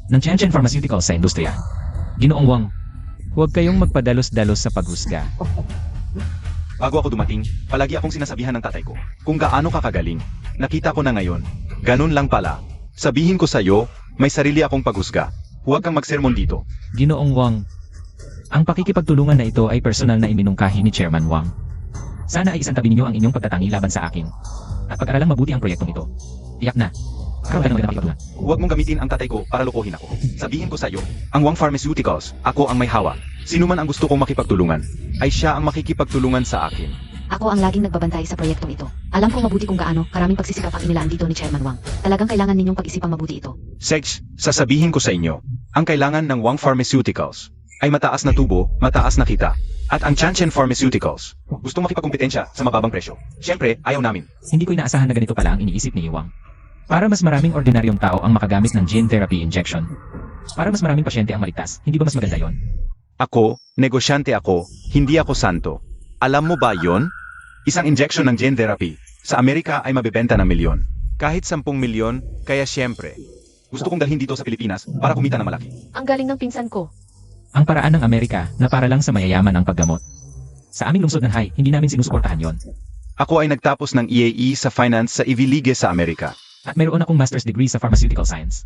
ng Tianchen Pharmaceuticals sa industriya. Ginoong Wang, huwag kayong magpadalos-dalos sa paghusga. Bago ako dumating, palagi akong sinasabihan ng tatay ko kung gaano kakagaling. Nakita ko na ngayon. Ganun lang pala. Sabihin ko sa'yo, may sarili akong paghusga. Huwag kang magsermon dito. Ginoong Wang, ang pakikipagtulungan na ito ay personal na iminungkahi ni Chairman Wang. Sana ay isantabi ninyo ang inyong pagtatangi laban sa akin. At pag-aralang mabuti ang proyektong ito. Tiyak na, Ikaw ang magandang makipagtulungan. Huwag mong gamitin ang tatay ko para lokohin ako. Sabihin ko sa iyo, ang Wang Pharmaceuticals, ako ang may hawak. Sino man ang gusto kong makipagtulungan, ay siya ang makikipagtulungan sa akin. Ako ang laging nagbabantay sa proyektong ito. Alam kong mabuti kung gaano karaming pagsisikap ang inilaan dito ni Chairman Wang. Talagang kailangan ninyong pag-isipang mabuti ito. Sex, sasabihin ko sa inyo, ang kailangan ng Wang Pharmaceuticals ay mataas na tubo, mataas na kita. At ang Chanchen Pharmaceuticals, gustong makipagkumpetensya sa mababang presyo. Siyempre, ayaw namin. Hindi ko inaasahan na ganito pala ang iniisip ni Iwang. Para mas maraming ordinaryong tao ang makagamit ng gene therapy injection. Para mas maraming pasyente ang maligtas, hindi ba mas maganda yon? Ako, negosyante ako, hindi ako santo. Alam mo ba yon? Isang injection ng gene therapy sa Amerika ay mabebenta ng milyon. Kahit 10 milyon, kaya siyempre, gusto kong dalhin dito sa Pilipinas para kumita ng malaki. Ang galing ng pinsan ko. Ang paraan ng Amerika na para lang sa mayayaman ang paggamot. Sa aming lungsod ng Hai, hindi namin sinusuportahan yon. Ako ay nagtapos ng EAE sa Finance sa Ivy League sa Amerika. At mayroon akong master's degree sa pharmaceutical science.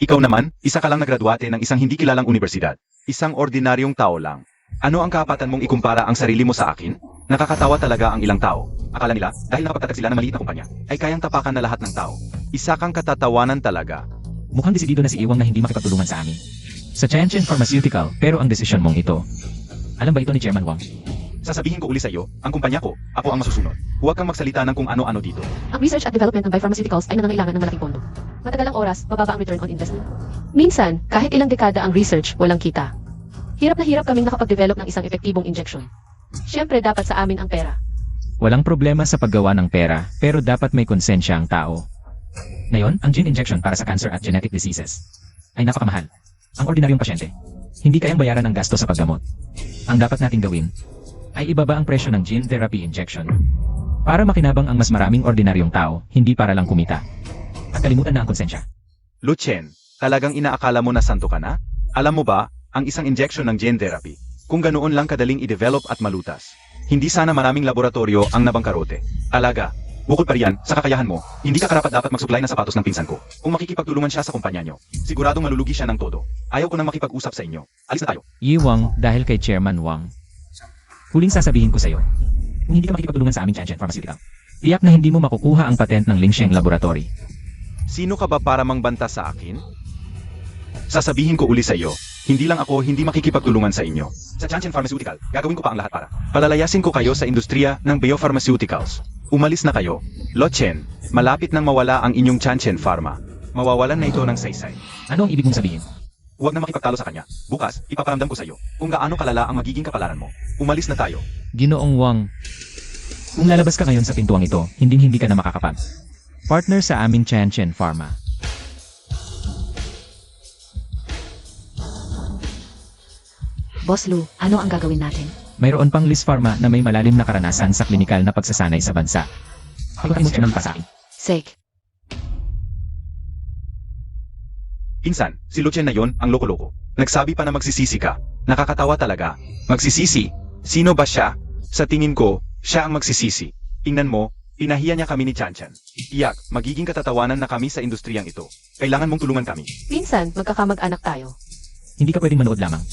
Ikaw naman, isa ka lang nagraduate ng isang hindi kilalang universidad. Isang ordinaryong tao lang. Ano ang kapatan mong ikumpara ang sarili mo sa akin? Nakakatawa talaga ang ilang tao. Akala nila, dahil nakapagtatag sila ng maliit na kumpanya, ay kayang tapakan na lahat ng tao. Isa kang katatawanan talaga. Mukhang desidido na si Iwang na hindi makipagtulungan sa amin. Sa Chanchen Pharmaceutical, pero ang desisyon mong ito. Alam ba ito ni Chairman Wang? Sasabihin ko uli sa iyo, ang kumpanya ko, ako ang masusunod. Huwag kang magsalita ng kung ano-ano dito. Ang research at development ng biopharmaceuticals ay nangangailangan ng malaking pondo. Matagal ang oras, mababa ang return on investment. Minsan, kahit ilang dekada ang research, walang kita. Hirap na hirap kaming nakapag-develop ng isang epektibong injection. Siyempre, dapat sa amin ang pera. Walang problema sa paggawa ng pera, pero dapat may konsensya ang tao. Ngayon, ang gene injection para sa cancer at genetic diseases ay napakamahal. Ang ordinaryong pasyente, hindi kayang bayaran ang gasto sa paggamot. Ang dapat nating gawin ay ibaba ang presyo ng gene therapy injection para makinabang ang mas maraming ordinaryong tao, hindi para lang kumita. At kalimutan na ang konsensya. Luchen, talagang inaakala mo na santo ka na? Alam mo ba, ang isang injection ng gene therapy, kung ganoon lang kadaling i-develop at malutas, hindi sana maraming laboratorio ang nabangkarote. Alaga, bukod pa riyan, sa kakayahan mo, hindi ka karapat-dapat magsupply ng sapatos ng pinsan ko. Kung makikipagtulungan siya sa kumpanya nyo, siguradong malulugi siya ng todo. Ayaw ko nang makipag-usap sa inyo. Alis na tayo. Yi Wang, dahil kay Chairman Wang. Huling sasabihin ko sa iyo, kung hindi ka makikipagtulungan sa aming Chanchen Pharmaceutical, tiyak na hindi mo makukuha ang patent ng Lingsheng Laboratory. Sino ka ba para mangbanta sa akin? Sasabihin ko uli sa iyo, hindi lang ako hindi makikipagtulungan sa inyo. Sa Chanchen Pharmaceutical, gagawin ko pa ang lahat para palalayasin ko kayo sa industriya ng biopharmaceuticals. Umalis na kayo. Lochen, malapit nang mawala ang inyong Chanchen Pharma. Mawawalan na ito ng saysay. Ano ang ibig mong sabihin? Huwag na makipagtalo sa kanya. Bukas, ipaparamdam ko sa iyo kung gaano kalala ang magiging kapalaran mo. Umalis na tayo. Ginoong Wang, kung lalabas ka ngayon sa pintuang ito, hindi ka na makakapag. Partner sa aming Chanchen Pharma. Boss Lu, ano ang gagawin natin? Mayroon pang Liz Pharma na may malalim na karanasan sa klinikal na pagsasanay sa bansa. Pagkakin mo siya ng pasakin. Sek, Pinsan, si Luchen na yon ang loko-loko. Nagsabi pa na magsisisi ka. Nakakatawa talaga. Magsisisi? Sino ba siya? Sa tingin ko, siya ang magsisisi. Tingnan mo, pinahiya niya kami ni Chanchan. Iyak, magiging katatawanan na kami sa industriyang ito. Kailangan mong tulungan kami. Minsan, magkakamag-anak tayo. Hindi ka pwedeng manood lamang.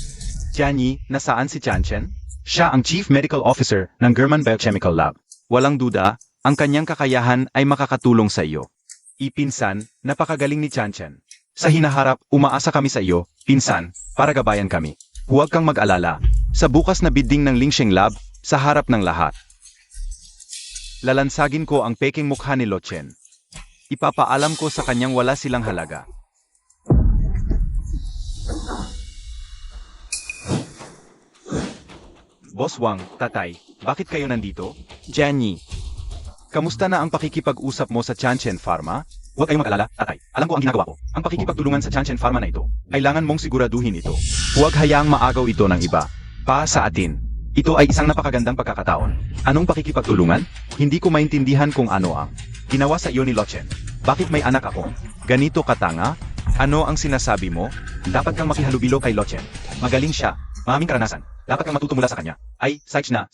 Jianyi, nasaan si Chanchan? Siya ang Chief Medical Officer ng German Biochemical Lab. Walang duda, ang kanyang kakayahan ay makakatulong sa iyo. Ipinsan, napakagaling ni Chanchan. Sa hinaharap, umaasa kami sa iyo, pinsan, para gabayan kami. Huwag kang mag-alala. Sa bukas na bidding ng Lingsheng Lab, sa harap ng lahat. Lalansagin ko ang peking mukha ni Lochen. Ipapaalam ko sa kanyang wala silang halaga. Boss Wang, tatay, bakit kayo nandito? Jianyi, kamusta na ang pakikipag-usap mo sa Chanchen Pharma? Huwag kayong mag-alala, tatay. Alam ko ang ginagawa ko. Ang pakikipagtulungan sa Chanchen Pharma na ito, kailangan mong siguraduhin ito. Huwag hayaang maagaw ito ng iba. Pa sa atin. Ito ay isang napakagandang pagkakataon. Anong pakikipagtulungan? Hindi ko maintindihan kung ano ang ginawa sa iyo ni Lochen. Bakit may anak ako? Ganito katanga? Ano ang sinasabi mo? Dapat kang makihalubilo kay Lochen. Magaling siya. Maraming karanasan. Dapat kang matuto mula sa kanya. Ay, psych na.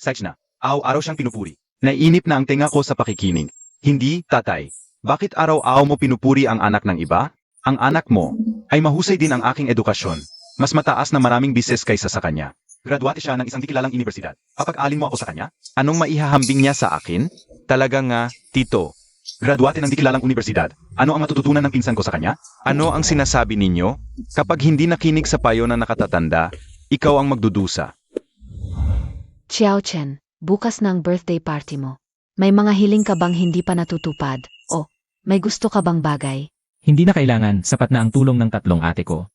Araw-araw siyang pinupuri. Naiinip na ang tenga ko sa pakikinig. Hindi, tatay. Bakit araw-araw mo pinupuri ang anak ng iba? Ang anak mo ay mahusay din ang aking edukasyon. Mas mataas na maraming bises kaysa sa kanya. Graduate siya ng isang di kilalang universidad. Papag-alin mo ako sa kanya? Anong maihahambing niya sa akin? Talaga nga, tito. Graduate ng di kilalang universidad. Ano ang matututunan ng pinsan ko sa kanya? Ano ang sinasabi ninyo? Kapag hindi nakinig sa payo ng nakatatanda, ikaw ang magdudusa. Xiao Chen, bukas na ang birthday party mo. May mga hiling ka bang hindi pa natutupad? O, may gusto ka bang bagay? Hindi na kailangan, sapat na ang tulong ng tatlong ate ko.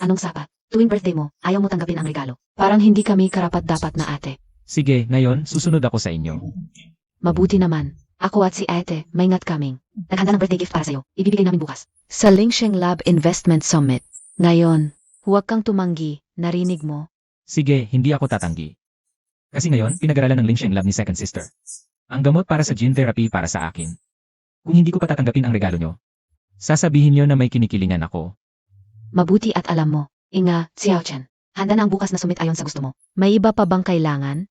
Anong sapat? Tuwing birthday mo, ayaw mo tanggapin ang regalo. Parang hindi kami karapat-dapat na ate. Sige, ngayon, susunod ako sa inyo. Mabuti naman. Ako at si ate, may ngat kaming. Naghanda ng birthday gift para sa'yo. Ibibigay namin bukas. Sa Lingsheng Lab Investment Summit. Ngayon, huwag kang tumanggi. Narinig mo? Sige, hindi ako tatanggi. Kasi ngayon, pinag-aralan ng Lingsheng Lab ni Second Sister. Ang gamot para sa gene therapy para sa akin. Kung hindi ko pa tatanggapin ang regalo nyo, sasabihin nyo na may kinikilingan ako. Mabuti at alam mo. Inga, Xiao Chen. Handa na ang bukas na summit ayon sa gusto mo. May iba pa bang kailangan?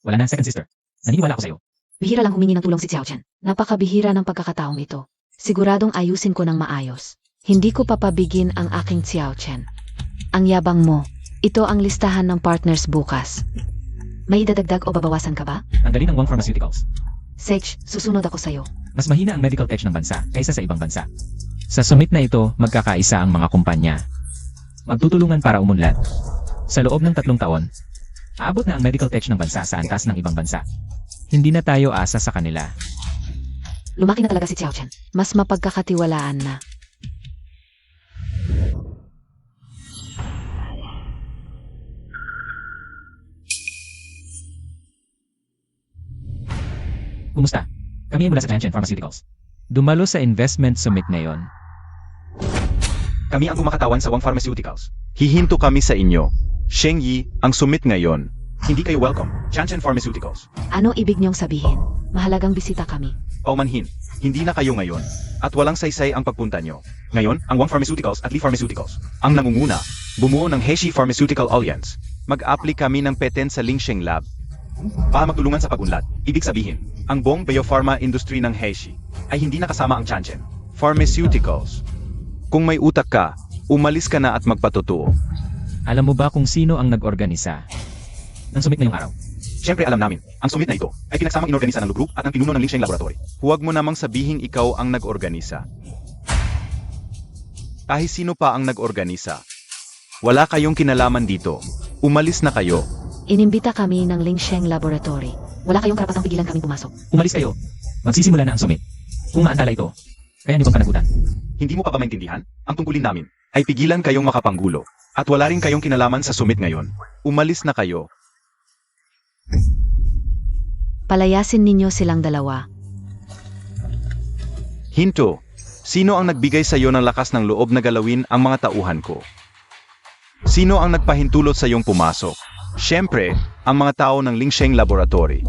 Wala na, Second Sister. Naniniwala ako sa'yo. Bihira lang humingi ng tulong si Xiao Chen. Napakabihira ng pagkakataong ito. Siguradong ayusin ko ng maayos. Hindi ko papabigin ang aking Xiao Chen. Ang yabang mo. Ito ang listahan ng partners bukas. May idadagdag o babawasan ka ba? Ang galing ng Wang Pharmaceuticals. Sage, susunod ako sa'yo. Mas mahina ang medical tech ng bansa kaysa sa ibang bansa. Sa summit na ito, magkakaisa ang mga kumpanya. Magtutulungan para umunlad. Sa loob ng 3 taon, aabot na ang medical tech ng bansa sa antas ng ibang bansa. Hindi na tayo asa sa kanila. Lumaki na talaga si Xiao Chen. Mas mapagkakatiwalaan na. Kumusta? Kami ay mula sa Tianjin Pharmaceuticals. Dumalo sa investment summit ngayon. Kami ang kumakatawan sa Wang Pharmaceuticals. Hihinto kami sa inyo. Sheng Yi, ang sumit ngayon. Hindi kayo welcome. Tianjin Pharmaceuticals. Anong ibig niyong sabihin? Mahalagang bisita kami. Paumanhin, hindi na kayo ngayon. At walang saysay ang pagpunta nyo. Ngayon, ang Wang Pharmaceuticals at Li Pharmaceuticals. Ang nangunguna, bumuo ng Heshi Pharmaceutical Alliance. Mag-apply kami ng patent sa Lingsheng Lab. Para magtulungan sa pag-unlad. Ibig sabihin, ang buong biopharma industry ng Heshi ay hindi nakasama ang Tianjin Pharmaceuticals. Kung may utak ka, umalis ka na at magpatotoo. Alam mo ba kung sino ang nag-organisa ng summit ngayong araw? Siyempre alam namin, ang summit na ito ay pinagsamang inorganisa ng Lu Group at ng pinuno ng Lingsheng Laboratory. Huwag mo namang sabihing ikaw ang nag-organisa. Kahit sino pa ang nag-organisa. Wala kayong kinalaman dito. Umalis na kayo. Inimbita kami ng Lingsheng Laboratory. Wala kayong karapatang pigilan kaming pumasok. Umalis kayo. Magsisimula na ang summit. Kung maantala ito, kaya niyo bang panagutan? Hindi mo pa ba maintindihan? Ang tungkulin namin ay pigilan kayong makapanggulo. At wala rin kayong kinalaman sa summit ngayon. Umalis na kayo. Palayasin ninyo silang dalawa. Hinto, sino ang nagbigay sa iyo ng lakas ng loob na galawin ang mga tauhan ko? Sino ang nagpahintulot sa iyong pumasok? Siyempre, ang mga tao ng Lingsheng Laboratory.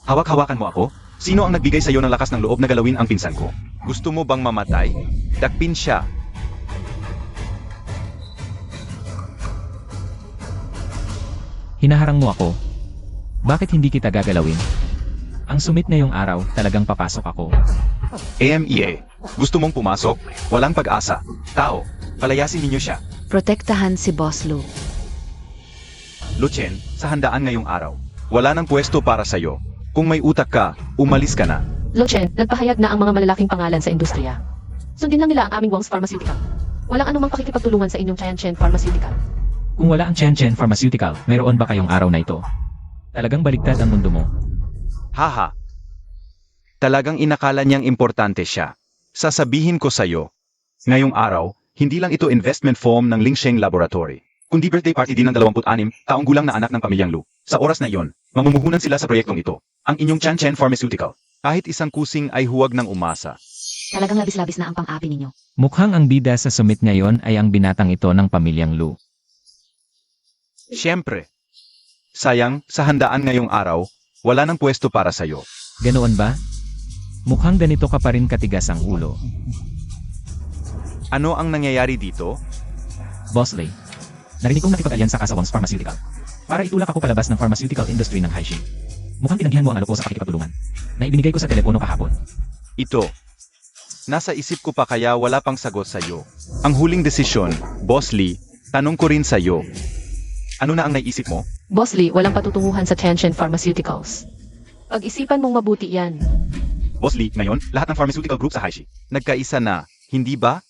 Hawak-hawakan mo ako? Sino ang nagbigay sa iyo ng lakas ng loob na galawin ang pinsan ko? Gusto mo bang mamatay? Dakpin siya. Hinaharang mo ako. Bakit hindi kita gagalawin? Ang summit ngayong araw, talagang papasok ako. AMEA, gusto mong pumasok? Walang pag-asa. Tao, palayasin ninyo siya. Protektahan si Boss Lu. Luchen, sa handaan ngayong araw. Wala nang pwesto para sa'yo. Kung may utak ka, umalis ka na. Lo Chen, nagpahayag na ang mga malalaking pangalan sa industriya. Sundin lang nila ang aming Wang's Pharmaceutical. Walang anumang pakikipagtulungan sa inyong Tianjin Pharmaceutical. Kung wala ang Tianjin Pharmaceutical, mayroon ba kayong araw na ito? Talagang baliktad ang mundo mo. Haha. Talagang inakala niyang importante siya. Sasabihin ko sa'yo. Ngayong araw, hindi lang ito investment firm ng Lingsheng Laboratory, kundi birthday party din ng 26 taong gulang na anak ng pamilyang Lu. Sa oras na iyon, mamumuhunan sila sa proyektong ito. Ang inyong Tianjin Pharmaceutical. Kahit isang kusing ay huwag ng umasa. Talagang labis-labis na ang pang-api ninyo. Mukhang ang bida sa summit ngayon ay ang binatang ito ng pamilyang Lu. Siyempre. Sayang, sa handaan ngayong araw, wala nang pwesto para sa'yo. Ganoon ba? Mukhang ganito ka pa rin katigas ang ulo. Ano ang nangyayari dito? Boss Lei, narinig kong nakipag-alyansa ka sa Wang's Pharmaceutical para itulak ako palabas ng pharmaceutical industry ng Haixi. Mukhang tinanggihan mo ang alok ko sa pakikipagtulungan na ibinigay ko sa telepono kahapon. Ito. Nasa isip ko pa kaya wala pang sagot sa'yo. Ang huling desisyon, Boss Lee, tanong ko rin sa'yo. Ano na ang naisip mo? Boss Lee, walang patutunguhan sa Tianjin Pharmaceuticals. Pag-isipan mong mabuti yan. Boss Lee, ngayon, lahat ng pharmaceutical group sa Haishi. Nagkaisa na, hindi ba?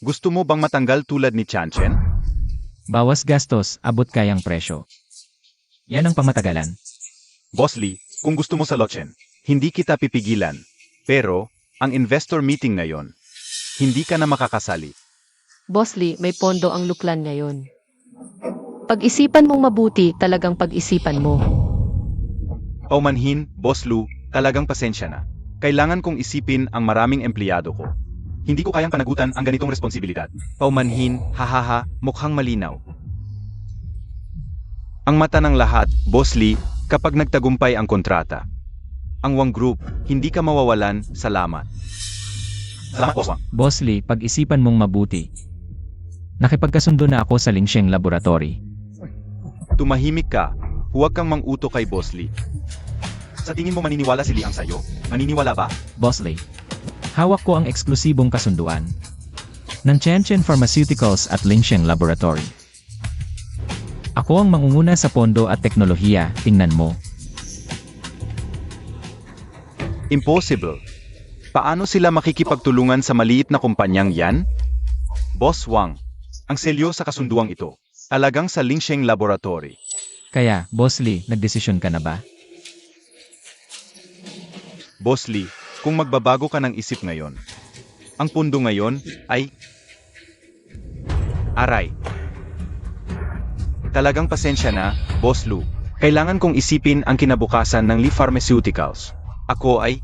Gusto mo bang matanggal tulad ni Chanchen? Bawas gastos, abot kayang presyo. Yan ang pamatagalan. Boss Lee, kung gusto mo sa Lochen, hindi kita pipigilan. Pero, ang investor meeting ngayon, hindi ka na makakasali. Boss Lee, may pondo ang Luklan ngayon. Pag-isipan mong mabuti, talagang pag-isipan mo. Paumanhin, Boss Lu, talagang pasensya na. Kailangan kong isipin ang maraming empleyado ko. Hindi ko kayang panagutan ang ganitong responsibilidad. Paumanhin, hahaha, mukhang malinaw. Ang mata ng lahat, Boss Lee, kapag nagtagumpay ang kontrata. Ang Wang Group, hindi ka mawawalan, salamat. Salamat, Boss Wang. Boss Lee, pag-isipan mong mabuti. Nakipagkasundo na ako sa Lingsheng Laboratory. Tumahimik ka, huwag kang mang-uto kay Boss Lee. Sa tingin mo maniniwala si Liang sa'yo? Maniniwala ba? Boss Lee, hawak ko ang eksklusibong kasunduan ng Tianchen Pharmaceuticals at Lingsheng Laboratory. Ako ang mangunguna sa pondo at teknolohiya, tingnan mo. Impossible. Paano sila makikipagtulungan sa maliit na kumpanyang yan? Boss Wang, ang selyo sa kasunduang ito, talagang sa Lingsheng Laboratory. Kaya, Boss Lee, nagdesisyon ka na ba? Boss Lee, kung magbabago ka ng isip ngayon, ang pundo ngayon ay... Aray. Talagang pasensya na, Boss Lu. Kailangan kong isipin ang kinabukasan ng Lee Pharmaceuticals. Ako ay...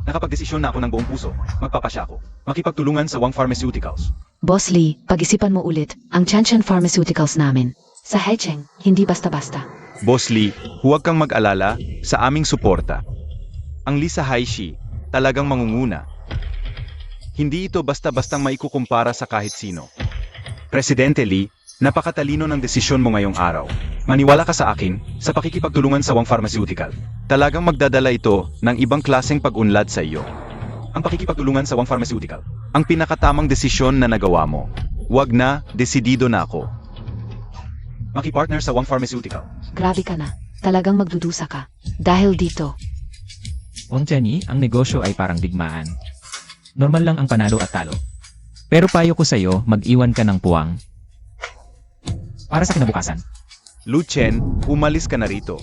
Nakapagdesisyon na ako ng buong puso. Magpapasya ako. Makipagtulungan sa Wang Pharmaceuticals. Boss Lee, pag-isipan mo ulit ang Tianchen Pharmaceuticals namin. Sa Haicheng, hindi basta-basta. Boss Lee, huwag kang mag-alala sa aming suporta. Ang Lee sa Haishi, talagang mangunguna. Hindi ito basta-bastang maikukumpara sa kahit sino. Presidente Lee, napakatalino ng desisyon mo ngayong araw. Maniwala ka sa akin, sa pakikipagtulungan sa Wang Pharmaceutical. Talagang magdadala ito ng ibang klaseng pag-unlad sa iyo. Ang pakikipagtulungan sa Wang Pharmaceutical, ang pinakatamang desisyon na nagawa mo. Wag na, desidido na ako. Makipartner sa Wang Pharmaceutical. Grabe ka na. Talagang magdudusa ka. Dahil dito, Wang Tianyi, ang negosyo ay parang digmaan. Normal lang ang panalo at talo. Pero payo ko sa'yo, mag-iwan ka ng puwang. Para sa kinabukasan. Lu Chen, umalis ka na rito.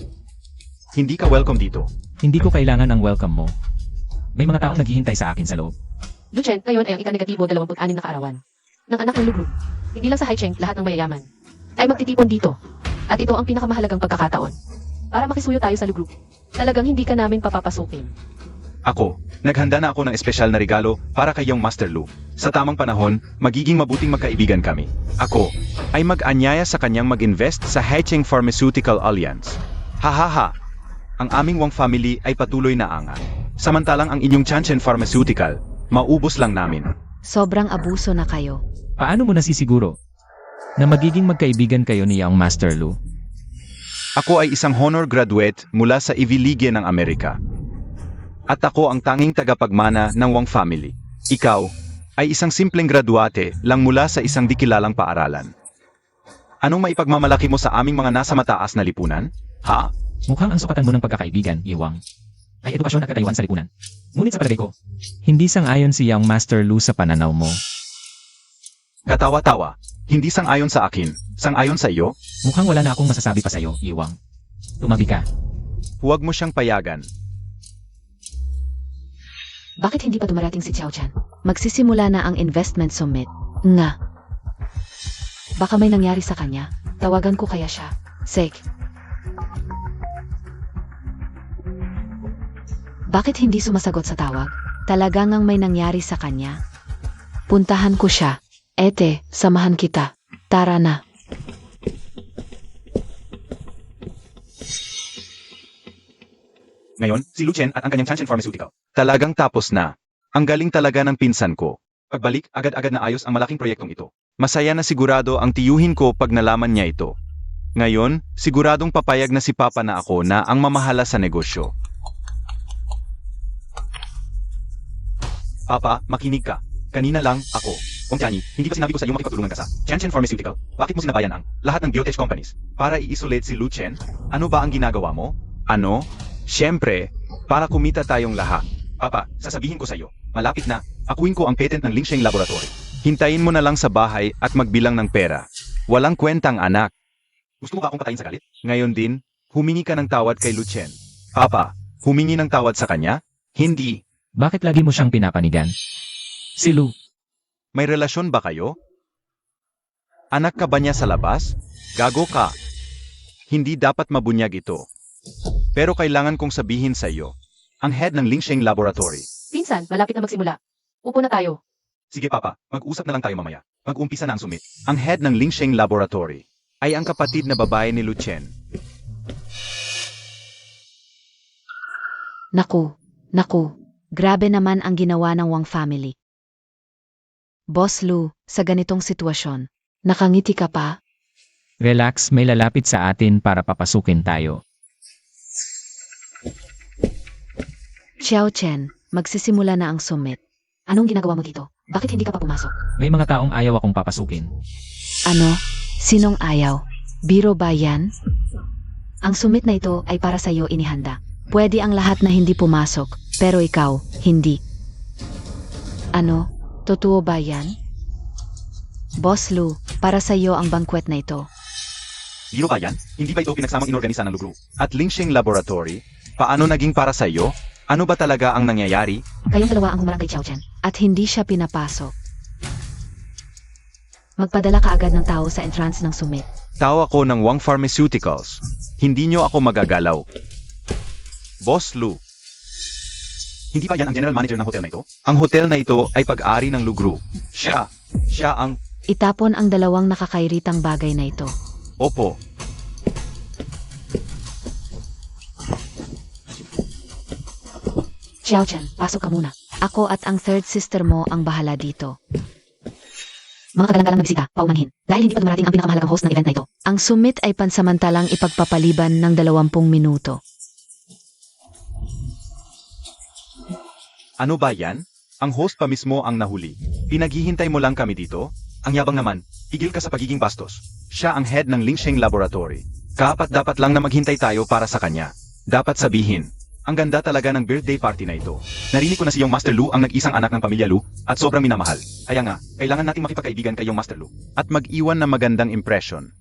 Hindi ka welcome dito. Hindi ko kailangan ang welcome mo. May mga taong naghihintay sa akin sa loob. Luchen, ngayon ay ang ika-negatibo 26 na kaarawan. Ng anak ng Lu Group. Hindi lang sa Haicheng, lahat ng mayayaman. Ay magtitipon dito. At ito ang pinakamahalagang pagkakataon. Para makisuyo tayo sa Lu Group. Talagang hindi ka namin papapasukin. Ako, naghanda na ako ng espesyal na regalo para kay iyong Master Lu. Sa tamang panahon, magiging mabuting magkaibigan kami. Ako, ay mag-anyaya sa kanyang mag-invest sa Haicheng Pharmaceutical Alliance. Hahaha! Ang aming Wang family ay patuloy na angat. Samantalang ang inyong Tianchen Pharmaceutical, maubos lang namin. sobrang abuso na kayo. Paano mo nasisiguro na magiging magkaibigan kayo ni Young Master Lu? Ako ay isang honor graduate mula sa Ivy League ng Amerika. At ako ang tanging tagapagmana ng Wang family. Ikaw ay isang simpleng graduate lang mula sa isang di kilalang paaralan. Anong maipagmamalaki mo sa aming mga nasa mataas na lipunan? Ha? Mukhang ang sukatan mo ng pagkakaibigan, Iwang, ay edukasyon at katayuan sa lipunan. Ngunit sa palagay ko, hindi sang-ayon si Young Master Lu sa pananaw mo. Katawa-tawa. Hindi sang-ayon sa akin. Sang-ayon sa iyo? Mukhang wala na akong masasabi pa sa'yo, Iwang. Tumabi ka. Huwag mo siyang payagan. Bakit hindi pa dumarating si Xiao Chan? Magsisimula na ang investment summit. Nga. Baka may nangyari sa kanya. Tawagan ko kaya siya. Sek. Bakit hindi sumasagot sa tawag? Talaga ngang may nangyari sa kanya. Puntahan ko siya. Ete, samahan kita. Tara na. Ngayon, si Lu Chen at ang kanyang Tianchen Pharmaceutical. Talagang tapos na. Ang galing talaga ng pinsan ko. Pagbalik, agad-agad na ayos ang malaking proyektong ito. Masaya na sigurado ang tiyuhin ko pag nalaman niya ito. Ngayon, siguradong papayag na si Papa na ako na ang mamahala sa negosyo. Papa, makinig ka. Kanina lang, ako. Wang Tianyi, hindi ba sinabi ko sa iyo makipagtulungan ka sa Tianchen Pharmaceutical? Bakit mo sinabayan ang lahat ng biotech companies para i-isolate si Lu Chen? Ano ba ang ginagawa mo? Ano? Siyempre, para kumita tayong lahat. Papa, sasabihin ko sa'yo, malapit na, akuin ko ang patent ng Lingsheng Laboratory. Hintayin mo na lang sa bahay at magbilang ng pera. Walang kwentang anak. Gusto mo ba akong patayin sa galit? Ngayon din, humingi ka ng tawad kay Lucien. Papa, humingi ng tawad sa kanya? Hindi. Bakit lagi mo siyang pinapanigan? Si Lou, May relasyon ba kayo? Anak ka ba niya sa labas? Gago ka. Hindi dapat mabunyag ito. Pero kailangan kong sabihin sa iyo, ang head ng Lingsheng Laboratory. Pinsan, malapit na magsimula. Upo na tayo. Sige papa, mag-usap na lang tayo mamaya. Mag-umpisa na ang sumit. Ang head ng Lingsheng Laboratory ay ang kapatid na babae ni Lucien. Naku, grabe naman ang ginawa ng Wang family. Boss Lou, sa ganitong sitwasyon, nakangiti ka pa? relax, may lalapit sa atin para papasukin tayo. Xiao Chen, magsisimula na ang summit. Anong ginagawa mo dito? Bakit hindi ka pa pumasok? May mga taong ayaw akong papasukin. Ano? Sinong ayaw? Biro ba yan? Ang summit na ito ay para sa iyo inihanda. Pwede ang lahat na hindi pumasok, pero ikaw, hindi. Ano? Totoo ba yan? Boss Lou, para sa iyo ang banquet na ito. Biro ba yan? Hindi ba ito pinagsamang inorganisa ng Lugru? At Lingsheng Laboratory? Paano naging para sa iyo? Ano ba talaga ang nangyayari? Kayong dalawa ang humarang kay Xiao Chen. At hindi siya pinapasok. Magpadala ka agad ng tao sa entrance ng summit. Tao ako ng Wang Pharmaceuticals. Hindi nyo ako magagalaw. Boss Lou. Hindi ba yan ang general manager ng hotel na ito? Ang hotel na ito ay pag-ari ng Lugru. Siya ang... Itapon ang dalawang nakakairitang bagay na ito. Opo. Xiao Chen, pasok ka muna. Ako at ang third sister mo ang bahala dito. Mga kagalang-galang na bisita, paumanhin. Dahil hindi pa dumarating ang pinakamahalagang host ng event na ito. Ang summit ay pansamantalang ipagpapaliban ng 20 minuto. Ano ba yan? Ang host pa mismo ang nahuli. Pinaghihintay mo lang kami dito? Ang yabang naman, tigil ka sa pagiging bastos. Siya ang head ng Lingsheng Laboratory. Dapat lang na maghintay tayo para sa kanya. Dapat sabihin, ang ganda talaga ng birthday party na ito. Narinig ko na si Yong Master Lu ang nag-isang anak ng pamilya Lu at sobrang minamahal. Kaya nga, kailangan nating makipagkaibigan kay Yong Master Lu at mag-iwan ng magandang impression.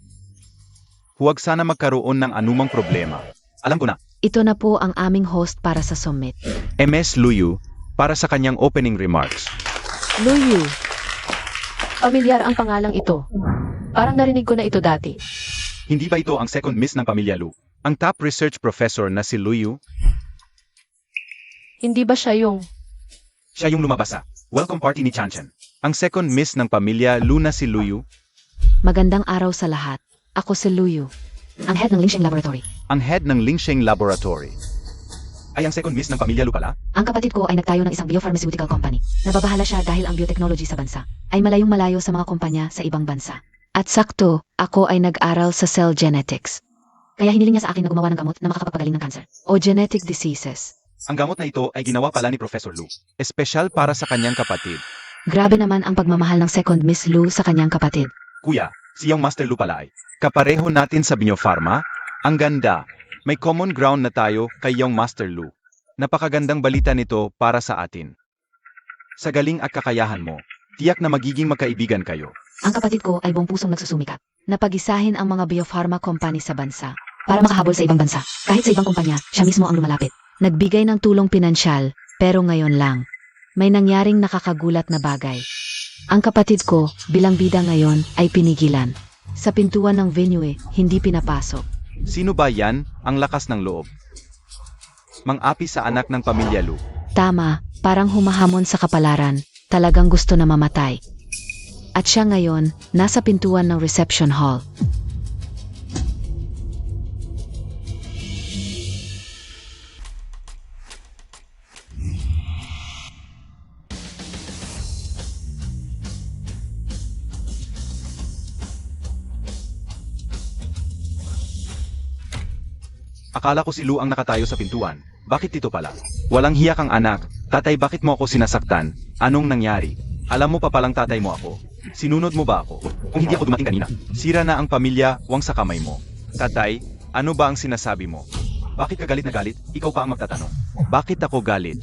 Huwag sana magkaroon ng anumang problema. Alam ko na, Ito na po ang aming host para sa summit. MS Luyu para sa kanyang opening remarks. Luyu, Pamilyar ang pangalang ito. Parang narinig ko na ito dati. Hindi ba ito ang second miss ng pamilya Lu? Ang top research professor na si Luyu, Hindi ba siya yung... siya yung lumabas sa welcome party ni Chanchan. Ang second miss ng pamilya Lu na si Luyu, magandang araw sa lahat. Ako si Luyu, ang head ng Lingsheng Laboratory. ang head ng Lingsheng Laboratory. Ay ang second miss ng pamilya Lu pala? Ang kapatid ko ay nagtayo ng isang biopharmaceutical company. Nababahala siya dahil ang biotechnology sa bansa ay malayong malayo sa mga kumpanya sa ibang bansa. At sakto, ako ay nag-aral sa cell genetics. Kaya hiniling niya sa akin na gumawa ng gamot na makakapagaling ng cancer o genetic diseases. Ang gamot na ito ay ginawa pala ni Professor Lu. Espesyal para sa kanyang kapatid. Grabe naman ang pagmamahal ng second Miss Lu sa kanyang kapatid. Kuya, siyang Master Lu pala ay. Kapareho natin sa Biopharma. Ang ganda. May common ground na tayo kay Young Master Lu. Napakagandang balita nito para sa atin. Sa galing at kakayahan mo, tiyak na magiging magkaibigan kayo. Ang kapatid ko ay buong pusong nagsusumikat. Napag-isahin ang mga biopharma company sa bansa para makahabol sa ibang bansa. Kahit sa ibang kumpanya, siya mismo ang lumalapit. Nagbigay ng tulong pinansyal, pero ngayon lang. May nangyaring nakakagulat na bagay. Ang kapatid ko, bilang bida ngayon, ay pinigilan. Sa pintuan ng venue hindi pinapasok. Sino ba yan ang lakas ng loob? Mang-api sa anak ng pamilya Lu. Tama, parang humahamon sa kapalaran. Talagang gusto na mamatay. At siya ngayon, nasa pintuan ng reception hall. Akala ko si Lu ang nakatayo sa pintuan. Bakit dito pala? Walang hiya kang anak. Tatay, bakit mo ako sinasaktan? Anong nangyari? Alam mo pa palang tatay mo ako. Sinunod mo ba ako? Kung hindi ako dumating kanina. Sira na ang pamilya, wang sa kamay mo. Tatay, ano ba ang sinasabi mo? Bakit ka galit na galit? Ikaw pa ang magtatanong. Bakit ako galit?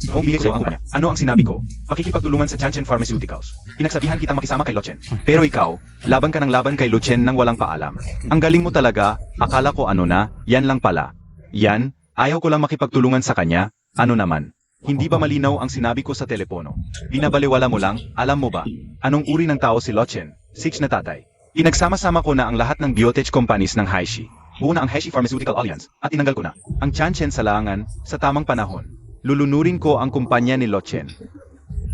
Kung bigay sa'yo ang kumpanya, ano ang sinabi ko? Pakikipagtulungan sa Chanchen Pharmaceuticals. Pinagsabihan kitang makisama kay Lochen. Pero ikaw, laban ka ng laban kay Lochen nang walang paalam. Ang galing mo talaga, akala ko ano na, yan lang pala. Yan, ayaw ko lang makipagtulungan sa kanya, ano naman. Hindi ba malinaw ang sinabi ko sa telepono? Binabaliwala mo lang, alam mo ba? Anong uri ng tao si Lochen? 6 na tatay. Pinagsama-sama ko na ang lahat ng biotech companies ng Haishi. Buo na ang Haishi Pharmaceutical Alliance at tinanggal ko na ang Chanchen sa langan sa tamang panahon. Lulunurin ko ang kumpanya ni Lochen.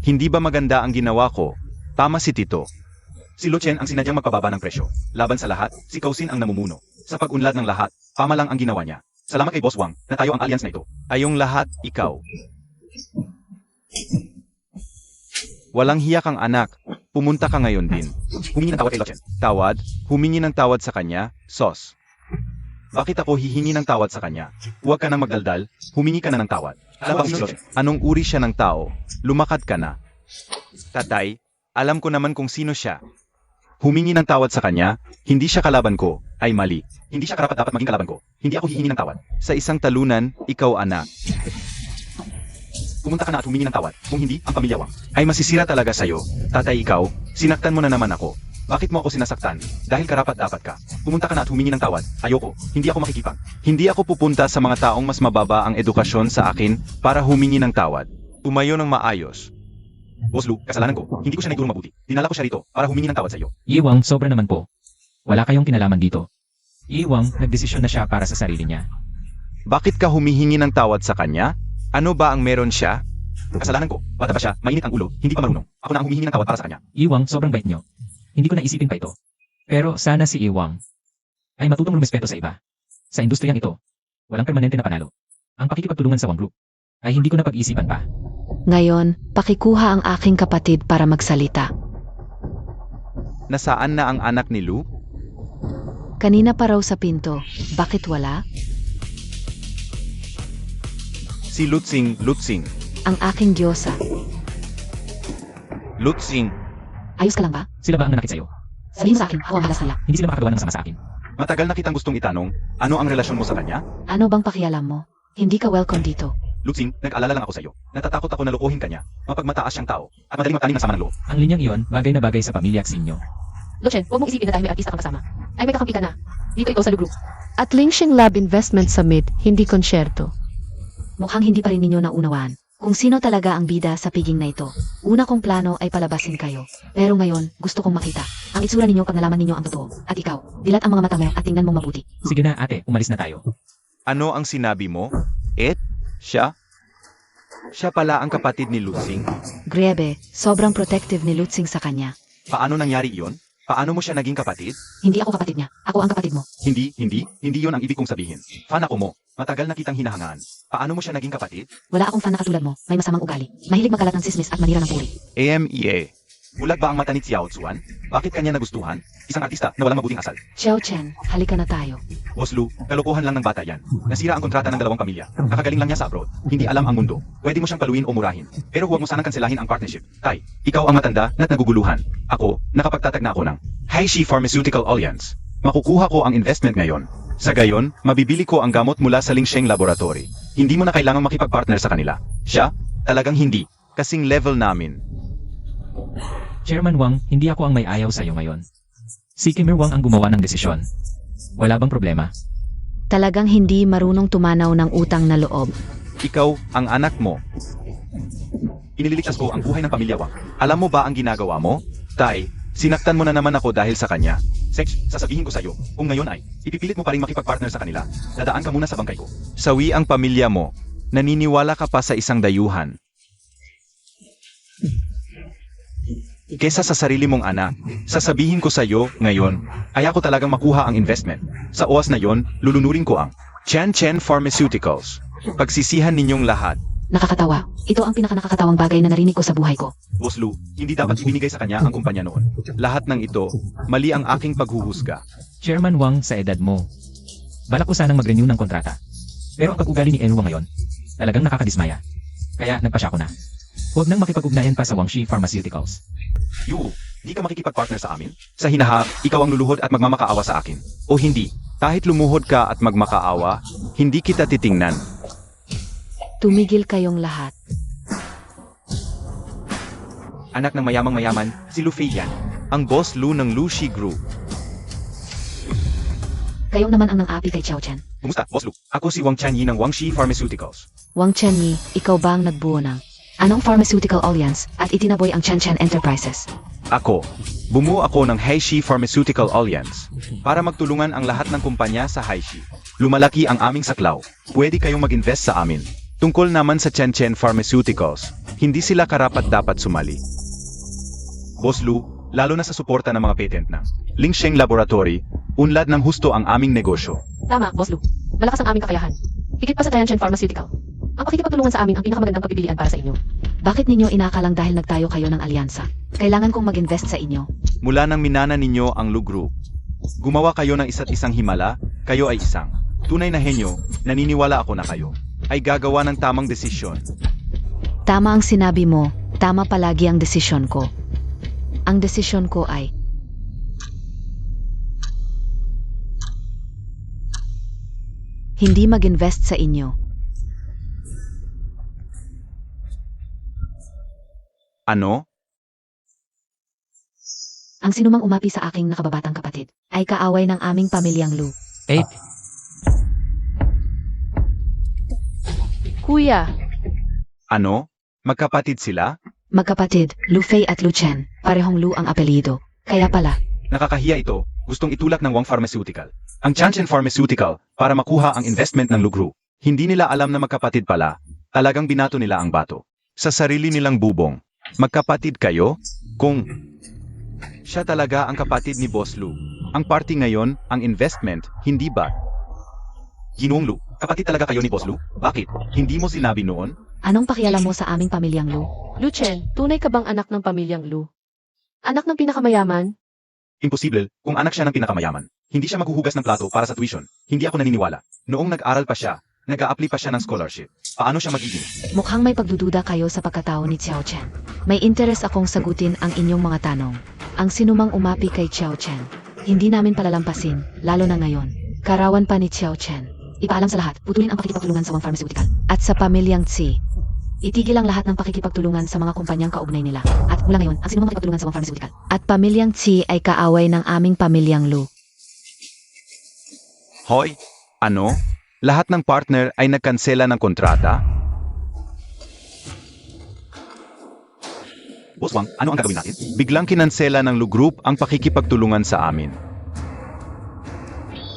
Hindi ba maganda ang ginawa ko? Tama si Tito. Si Lochen ang sinadyang magpababa ng presyo. Laban sa lahat, si Kausin ang namumuno. Sa pag-unlad ng lahat, Pama lang ang ginawa niya. Salamat kay Boss Wang na tayo ang alliance na ito. Ayong lahat, ikaw. Walang hiya kang anak. Pumunta ka ngayon din. Humingi ng tawad kay Lochen. Tawad? Humingi ng tawad sa kanya? Sos. Bakit ako hihingi ng tawad sa kanya? Huwag ka nang magdaldal, humingi ka na ng tawad. Alam ba si Lochen? Anong uri siya ng tao? Lumakad ka na. Tatay, alam ko naman kung sino siya. Humingi ng tawad sa kanya, hindi siya kalaban ko, ay mali. Hindi siya karapat-dapat maging kalaban ko. Hindi ako hihingi ng tawad. Sa isang talunan, ikaw anak. Pumunta ka na at humingi ng tawad. Kung hindi, ang pamilya Wang ay masisira talaga sa'yo. Tatay, ikaw, sinaktan mo na naman ako. Bakit mo ako sinasaktan? Dahil karapat-dapat ka. Pumunta ka na at humingi ng tawad. Ayoko. Hindi ako makikipag. Hindi ako pupunta sa mga taong mas mababa ang edukasyon sa akin para humingi ng tawad. Tumayo ng maayos. Boss Lu, kasalanan ko. Hindi ko siya naitulong mabuti. Dinala ko siya rito para humingi ng tawad sa iyo. Iwang, sobra naman po. Wala kayong kinalaman dito. Iwang, nagdesisyon na siya para sa sarili niya. Bakit ka humihingi ng tawad sa kanya? Ano ba ang meron siya? Kasalanan ko. Bata pa siya, mainit ang ulo, hindi pa marunong. Ako na ang humihingi ng tawad para sa kanya. Iwang, sobrang bait nyo. Hindi ko naisipin pa ito. Pero sana si Iwang ay matutong rumespeto sa iba. Sa industriyang ito, walang permanente na panalo. Ang pakikipagtulungan sa Wang Group ay hindi ko na pag-isipan pa. Ngayon, pakikuha ang aking kapatid para magsalita. Nasaan na ang anak ni Lu? Kanina pa raw sa pinto. Bakit wala? Si Lutsing, Ang aking diyosa. Lutsing. Ayos ka lang ba? Sila ba ang nanakit sa'yo? Sabihin mo sa akin, ako ang halas nila. Hindi sila makakagawa ng masama sa akin. Matagal na kitang gustong itanong, ano ang relasyon mo sa kanya? Ano bang pakialam mo? Hindi ka welcome dito. Lutsing, nag-alala lang ako sa iyo. Natatakot ako na lokohin kanya. Mapagmataas siyang tao at madaling magtanim ng sama ng loob. Ang linyang iyon, bagay na bagay sa pamilya Xinyo. Lochen, huwag mong isipin na dahil may artista kang kasama. Ay may kakampi ka na. Dito ikaw sa Lu Group. At Lingxing Lab Investment Summit, hindi konsyerto. Mukhang hindi pa rin ninyo naunawaan kung sino talaga ang bida sa piging na ito. Una kong plano ay palabasin kayo. Pero ngayon, gusto kong makita ang itsura ninyo pag nalaman ninyo ang totoo. At ikaw, dilat ang mga mata mo at tingnan mong mabuti. Sige na ate, umalis na tayo. Ano ang sinabi mo? Siya? Siya pala ang kapatid ni Lutsing. Grebe, sobrang protective ni Lutsing sa kanya. Paano nangyari iyon? Paano mo siya naging kapatid? Hindi ako kapatid niya. Ako ang kapatid mo. Hindi yon ang ibig kong sabihin. Fan ako mo. Matagal na kitang hinahangaan. Paano mo siya naging kapatid? Wala akong fan na katulad mo. May masamang ugali. Mahilig magkalat ng sismis at manira ng puri. AMEA. Bulag ba ang mata ni Xiao Zuan? Bakit kanya nagustuhan? Isang artista na walang mabuting asal. Xiao Chen, halika na tayo. Boss Lu, kalokohan lang ng bata yan. Nasira ang kontrata ng dalawang pamilya. Kakagaling lang niya sa abroad. Hindi alam ang mundo. Pwede mo siyang paluin o murahin. Pero huwag mo sanang kanselahin ang partnership. Tay, ikaw ang matanda na't naguguluhan. Ako, nakapagtatag na ako ng Haishi Pharmaceutical Alliance. Makukuha ko ang investment ngayon. Sa gayon, mabibili ko ang gamot mula sa Lingsheng Laboratory. Hindi mo na kailangang makipag-partner sa kanila. Siya? Talagang hindi. Kasing level namin. Chairman Wang, hindi ako ang may ayaw sa'yo ngayon. Si Kimmer Wang ang gumawa ng desisyon. Wala bang problema? Talagang hindi marunong tumanaw ng utang na loob. Ikaw, ang anak mo. Inililigtas ko ang buhay ng pamilya Wang. Alam mo ba ang ginagawa mo? Tay, sinaktan mo na naman ako dahil sa kanya. Sex, sasabihin ko sa'yo, kung ngayon ay, ipipilit mo pa rin makipag-partner sa kanila, dadaan ka muna sa bangkay ko. Sawi ang pamilya mo. Naniniwala ka pa sa isang dayuhan. Kesa sa sarili mong anak, sasabihin ko sa'yo, ngayon, ay ako talagang makuha ang investment. Sa oras na yon, lulunurin ko ang Chanchen Pharmaceuticals. Pagsisihan ninyong lahat. Nakakatawa. Ito ang pinaka-nakakatawang bagay na narinig ko sa buhay ko. Boss Lu, hindi dapat ibinigay sa kanya ang kumpanya noon. Lahat ng ito, mali ang aking paghuhusga. Chairman Wang, sa edad mo, balak ko sanang mag-renew ng kontrata. Pero ang pag-ugali ni Enwa ngayon, talagang nakakadismaya. Kaya nagpasya ko na. Huwag nang makipag-ugnayan pa sa Wangxi Pharmaceuticals. Yu, Di ka makikipag-partner sa amin? Sa hinaharap, ikaw ang luluhod at magmamakaawa sa akin. O hindi, kahit lumuhod ka at magmakaawa, hindi kita titingnan. Tumigil kayong lahat. Anak ng mayamang-mayaman, si Lu Fei yan. Ang boss Lu ng Lu Shi Group. Kayong naman ang nang-api kay Xiao Chen. Kumusta, boss Lu? Ako si Wang Chanyi ng Wang Shi Pharmaceuticals. Wang Chenyi, ikaw ba ang nagbuo ng anong pharmaceutical alliance at itinaboy ang Chen Chen Enterprises? Ako, bumuo ako ng Heishi Pharmaceutical Alliance para magtulungan ang lahat ng kumpanya sa Heishi. Lumalaki ang aming saklaw. Pwede kayong mag-invest sa amin. Tungkol naman sa Chen Chen Pharmaceuticals, hindi sila karapat-dapat sumali. Boss Lu, lalo na sa suporta ng mga patent ng Lingsheng Laboratory, unlad ng husto ang aming negosyo. Tama, Boss Lu. Malakas ang aming kakayahan. Higit pa sa Tianjin Pharmaceutical. Ang pakikipagtulungan sa amin ang pinakamagandang pagpipilian para sa inyo. Bakit ninyo inakalang dahil nagtayo kayo ng alyansa? Kailangan kong mag-invest sa inyo. Mula nang minana ninyo ang Lu Group, gumawa kayo ng isa't isang himala, kayo ay isang tunay na henyo, naniniwala ako na kayo ay gagawa ng tamang desisyon. Tama ang sinabi mo, tama palagi ang desisyon ko. Ang desisyon ko ay hindi mag-invest sa inyo. Ano? Ang sinumang umapi sa aking nakababatang kapatid ay kaaway ng aming pamilyang Lu. 8. Kuya, Ano? Magkapatid sila? Magkapatid, Lu Fei at Lu Chen, parehong Lu ang apelyido. Kaya pala, Nakakahiya ito, gustong itulak ng Wang Pharmaceutical. Ang Chanchen Pharmaceutical para makuha ang investment ng Lu Group. Hindi nila alam na magkapatid pala, talagang binato nila ang bato. Sa sarili nilang bubong. Magkapatid kayo? Kung siya talaga ang kapatid ni Boss Lu. Ang party ngayon, ang investment, hindi ba? Ginoong Lu, kapatid talaga kayo ni Boss Lu? Bakit? Hindi mo sinabi noon? anong pakialam mo sa aming pamilyang Lu? Lu Chen, tunay ka bang anak ng pamilyang Lu? Anak ng pinakamayaman? Imposible, kung anak siya ng pinakamayaman. Hindi siya maghuhugas ng plato para sa tuition. Hindi ako naniniwala. Noong nag-aral pa siya, nag-a-apply pa siya ng scholarship. Paano siya magiging? Mukhang may pagdududa kayo sa pagkatao ni Xiao Chen. May interes akong sagutin ang inyong mga tanong. Ang sinumang umapi kay Xiao Chen, hindi namin palalampasin, lalo na ngayon. Karawan pa ni Xiao Chen. Ipaalam sa lahat, putulin ang pakikipagtulungan sa Wang Pharmaceutical. At sa pamilyang Tsi, itigil ang lahat ng pakikipagtulungan sa mga kumpanyang kaugnay nila. At mula ngayon, ang sinumang makipagtulungan sa Wang Pharmaceutical. At pamilyang Tsi ay kaaway ng aming pamilyang Lu. Hoy, ano? Lahat ng partner ay nagkansela ng kontrata? Boss Wang, ano ang gagawin natin? Biglang kinansela ng Lu Group ang pakikipagtulungan sa amin.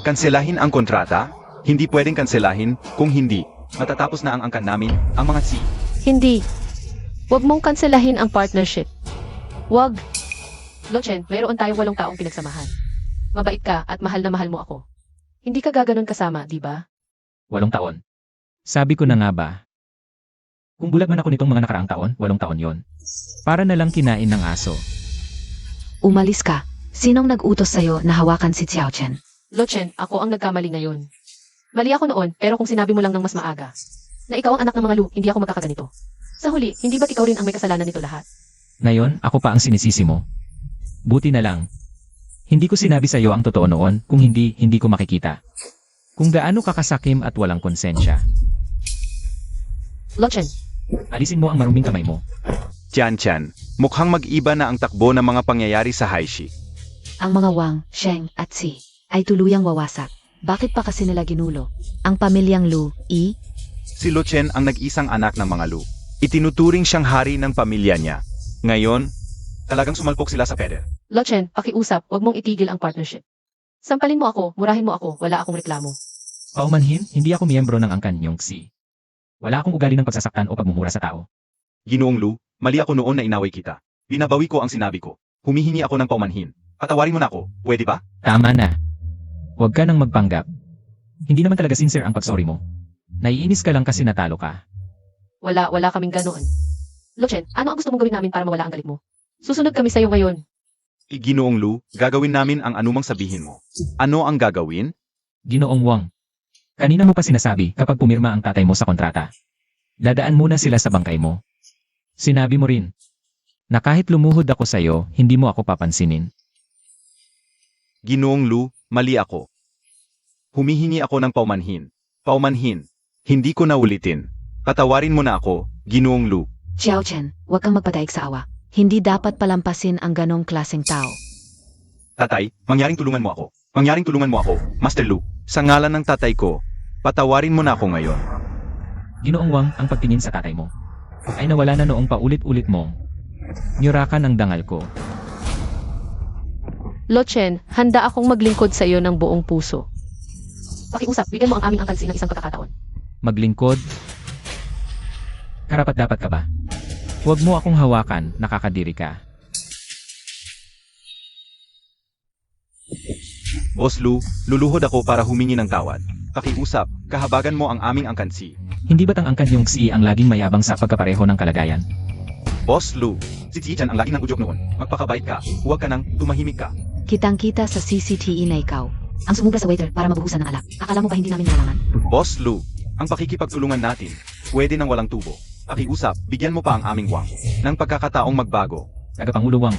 Kanselahin ang kontrata? Hindi pwedeng kanselahin, kung hindi, matatapos na ang angkan namin, ang mga C. Hindi. Huwag mong kanselahin ang partnership. Huwag. Lu Chen, mayroon tayong 8 taong pinagsamahan. Mabait ka at mahal na mahal mo ako. Hindi ka gaganon kasama, di ba? 8 taon. Sabi ko na nga ba? Kung bulag man ako nitong mga nakaraang taon, 8 taon yon. Para na lang kinain ng aso. Umalis ka. Sinong nag-utos sa'yo na hawakan si Xiao Chen? Lu Chen, ako ang nagkamali ngayon. Mali ako noon, pero kung sinabi mo lang ng mas maaga, na ikaw ang anak ng mga Lu, hindi ako magkakaganito. Sa huli, hindi ba't ikaw rin ang may kasalanan nito lahat? Ngayon, ako pa ang sinisisi mo. Buti na lang. Hindi ko sinabi sa iyo ang totoo noon, kung hindi, hindi ko makikita. Kung gaano ka kasakim at walang konsensya. Lu Chen, Alisin mo ang maruming kamay mo. Tian, mukhang mag-iba na ang takbo ng mga pangyayari sa Heishi. Ang mga Wang, Sheng at Tsi ay tuluyang wawasak. Bakit pa kasi nila ginulo? Ang pamilyang Lu, Si Lu Chen ang nag-isang anak ng mga Lu. Itinuturing siyang hari ng pamilya niya. Ngayon, talagang sumalpok sila sa peder. Lu Chen, pakiusap, huwag mong itigil ang partnership. Sampalin mo ako, murahin mo ako, wala akong reklamo. Paumanhin, hindi ako miyembro ng angkan niyong Xi. Wala akong ugali ng pagsasaktan o pagmumura sa tao. Ginoong Lu, mali ako noon na inaway kita. Binabawi ko ang sinabi ko. Humihingi ako ng paumanhin. Patawarin mo na ako, pwede ba? Tama na. Huwag ka nang magpanggap. Hindi naman talaga sincere ang pagsorry mo. Naiinis ka lang kasi natalo ka. Wala kaming ganoon. Lu Chen, ano ang gusto mong gawin namin para mawala ang galit mo? Susunod kami sa'yo ngayon. Ginoong Lu, gagawin namin ang anumang sabihin mo. Ano ang gagawin? Ginoong Wang. Kanina mo pa sinasabi kapag pumirma ang tatay mo sa kontrata. Dadaan muna sila sa bangkay mo. Sinabi mo rin. Na kahit lumuhod ako sa'yo, hindi mo ako papansinin. Ginoong Lu, mali ako. Humihingi ako ng paumanhin. Paumanhin. Hindi ko na ulitin. Patawarin mo na ako, Ginoong Lu. Xiao Chen, huwag kang magpadaig sa awa. Hindi dapat palampasin ang ganong klaseng tao. Tatay, mangyaring tulungan mo ako. Mangyaring tulungan mo ako, Master Lu. Sa ngalan ng tatay ko, patawarin mo na ako ngayon. Ginoong Wang, ang pagtingin sa tatay mo ay nawala na noong paulit-ulit mong nyurakan ang dangal ko. Lo Chen, handa akong maglingkod sa iyo ng buong puso. Pakiusap, bigyan mo ang aming angkansi ng isang pagkakataon. Maglingkod? Karapat-dapat ka ba? Huwag mo akong hawakan, nakakadiri ka. Boss Lu, luluhod ako para humingi ng tawad. Pakiusap, kahabagan mo ang aming angkansi. Hindi ba't ang angkan yung si ang laging mayabang sa pagkapareho ng kalagayan? Boss Lu, si Zichan ang lagi ng udyok noon. Magpakabait ka, huwag ka nang tumahimik ka. Kitang-kita sa CCTV na ikaw ang sumubra sa waiter para mabuhusan ng alak. Akala mo ba hindi namin kailangan? Boss Lu, ang pakikipagtulungan natin, pwede nang walang tubo. Pakiusap, bigyan mo pa ang aming wang ng pagkakataong magbago. Tagapangulo Wang,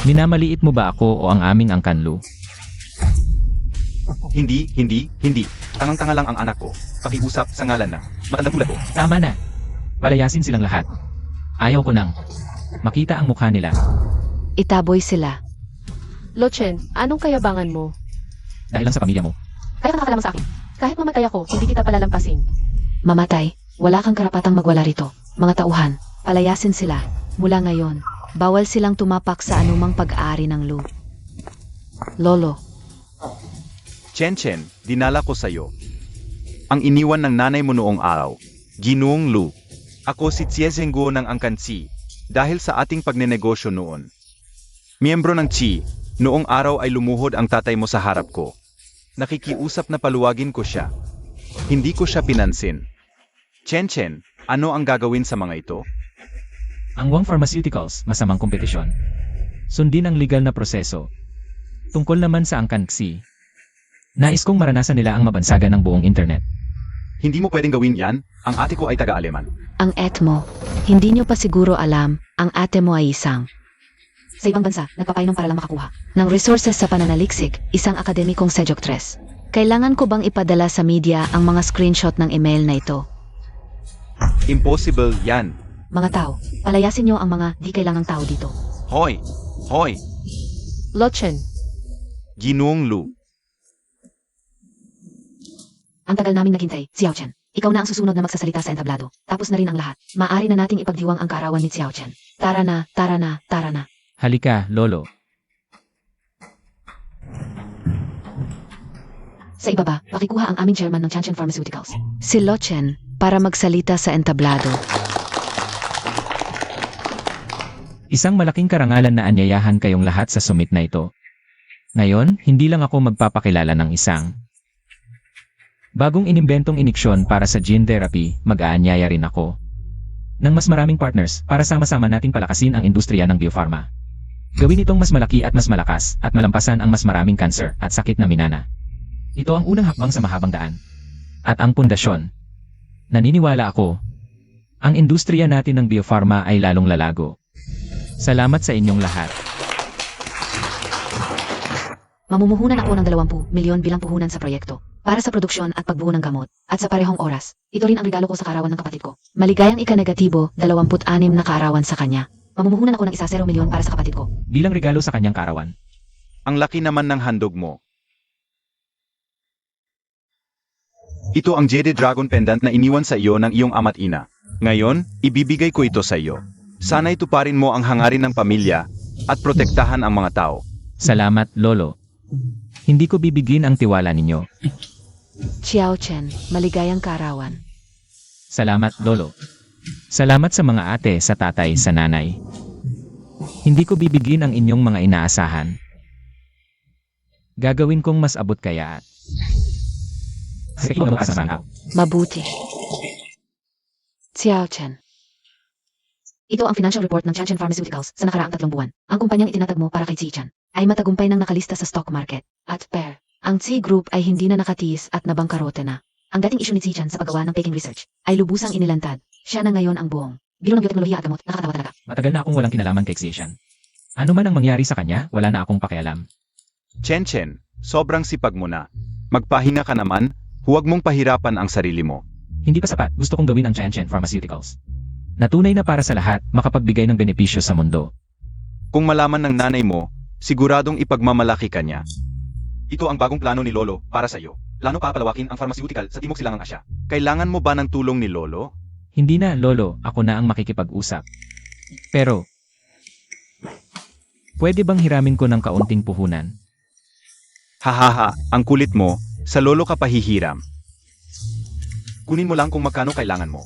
minamaliit mo ba ako o ang aming angkanlu? Hindi. Tangang-tanga lang ang anak ko. Pakiusap sa ngalan ng matandang bulat ko. Tama na. Palayasin silang lahat. Ayaw ko nang makita ang mukha nila. Itaboy sila. Lo Chen, anong kayabangan mo? Dahil lang sa pamilya mo. Kaya ka nakakalamang sa akin. Kahit mamatay ako, hindi kita palalampasin. Mamatay, wala kang karapatang magwala rito. Mga tauhan, palayasin sila. Mula ngayon, bawal silang tumapak sa anumang pag-aari ng Lu. Lolo, Chen, dinala ko sa'yo. Ang iniwan ng nanay mo noong araw. Ginoong Lu. Ako si Xie Zhengguo ng Angkansi, dahil sa ating pagnenegosyo noon. Miyembro ng Qi, noong araw ay lumuhod ang tatay mo sa harap ko. Nakikiusap na paluwagin ko siya. Hindi ko siya pinansin. Chen, ano ang gagawin sa mga ito? Ang Wang Pharmaceuticals, masamang kompetisyon. Sundin ang legal na proseso. Tungkol naman sa Angkansi, nais kong maranasan nila ang mabansagan ng buong internet. Hindi mo pwedeng gawin yan, ang ate ko ay taga-Aleman. ang et mo, hindi nyo pa siguro alam, ang ate mo ay isang sa ibang bansa, nagpapainom para lang makakuha ng resources sa pananaliksik, isang akademikong seductress. Kailangan ko bang ipadala sa media ang mga screenshot ng email na ito? Impossible yan. Mga tao, palayasin nyo ang mga di kailangang tao dito. Hoy! Lo Chen, Ginoong Lu. Ang tagal naming naghintay, Xiao Chen. Ikaw na ang susunod na magsasalita sa entablado. Tapos na rin ang lahat. Maaari na nating ipagdiwang ang kaarawan ni Xiao Chen. Tara na. Halika, Lolo. Sa ibaba, pakikuha ang aming chairman ng Chanchan Pharmaceuticals. Si Lo Chen, para magsalita sa entablado. Isang malaking karangalan na anyayahan kayong lahat sa summit na ito. Ngayon, hindi lang ako magpapakilala ng isang bagong inimbentong iniksyon para sa gene therapy, mag-aanyaya rin ako ng mas maraming partners para sama-sama nating palakasin ang industriya ng biopharma. Gawin itong mas malaki at mas malakas at malampasan ang mas maraming kanser at sakit na minana. Ito ang unang hakbang sa mahabang daan. At ang pundasyon. Naniniwala ako, ang industriya natin ng biopharma ay lalong lalago. Salamat sa inyong lahat. Mamumuhunan ako ng 20 milyon bilang puhunan sa proyekto. Para sa produksyon at pagbuo ng gamot. At sa parehong oras, ito rin ang regalo ko sa kaarawan ng kapatid ko. Maligayang ika-negatibo, 26 na kaarawan sa kanya. Mamumuhunan ako ng 10 milyon para sa kapatid ko. Bilang regalo sa kanyang kaarawan. Ang laki naman ng handog mo. Ito ang Jade Dragon Pendant na iniwan sa iyo ng iyong ama't ina. Ngayon, ibibigay ko ito sa iyo. Sana'y tuparin mo ang hangarin ng pamilya at protektahan ang mga tao. Salamat, Lolo. Hindi ko bibigin ang tiwala ninyo. Xiao Chen, maligayang kaarawan. Salamat, Lolo. Salamat sa mga ate, sa tatay, sa nanay. Hindi ko bibigin ang inyong mga inaasahan. Gagawin kong mas abot kaya at sa ikaw kasama. Mabuti. Xiao Chen. Ito ang financial report ng Chanchan Pharmaceuticals sa nakaraang 3 buwan. Ang kumpanyang itinatag mo para kay Zichan ay matagumpay ng nakalista sa stock market. At pair, ang Qi Group ay hindi na nakatiis at nabangkarote na. Ang dating issue ni Zichan sa paggawa ng peking research ay lubusang inilantad. Siya na ngayon ang buong Biro ng bioteknolohiya at gamot, nakakatawa talaga. Matagal na akong walang kinalaman kay Xian. Ano man ang mangyari sa kanya, wala na akong pakialam. Chen Chen, sobrang sipag mo na. Magpahinga ka naman, huwag mong pahirapan ang sarili mo. Hindi pa sapat, gusto kong gawin ang Chen Pharmaceuticals. Natunay na para sa lahat, makapagbigay ng benepisyo sa mundo. Kung malaman ng nanay mo, siguradong ipagmamalaki ka niya. Ito ang bagong plano ni Lolo para sa iyo. Plano papalawakin ang pharmaceutical sa Timog Silangang Asya. Kailangan mo ba ng tulong ni Lolo? Hindi na, Lolo, ako na ang makikipag-usap. Pero, pwede bang hiramin ko ng kaunting puhunan? Hahaha, ang kulit mo, sa Lolo ka pahihiram. Kunin mo lang kung magkano kailangan mo.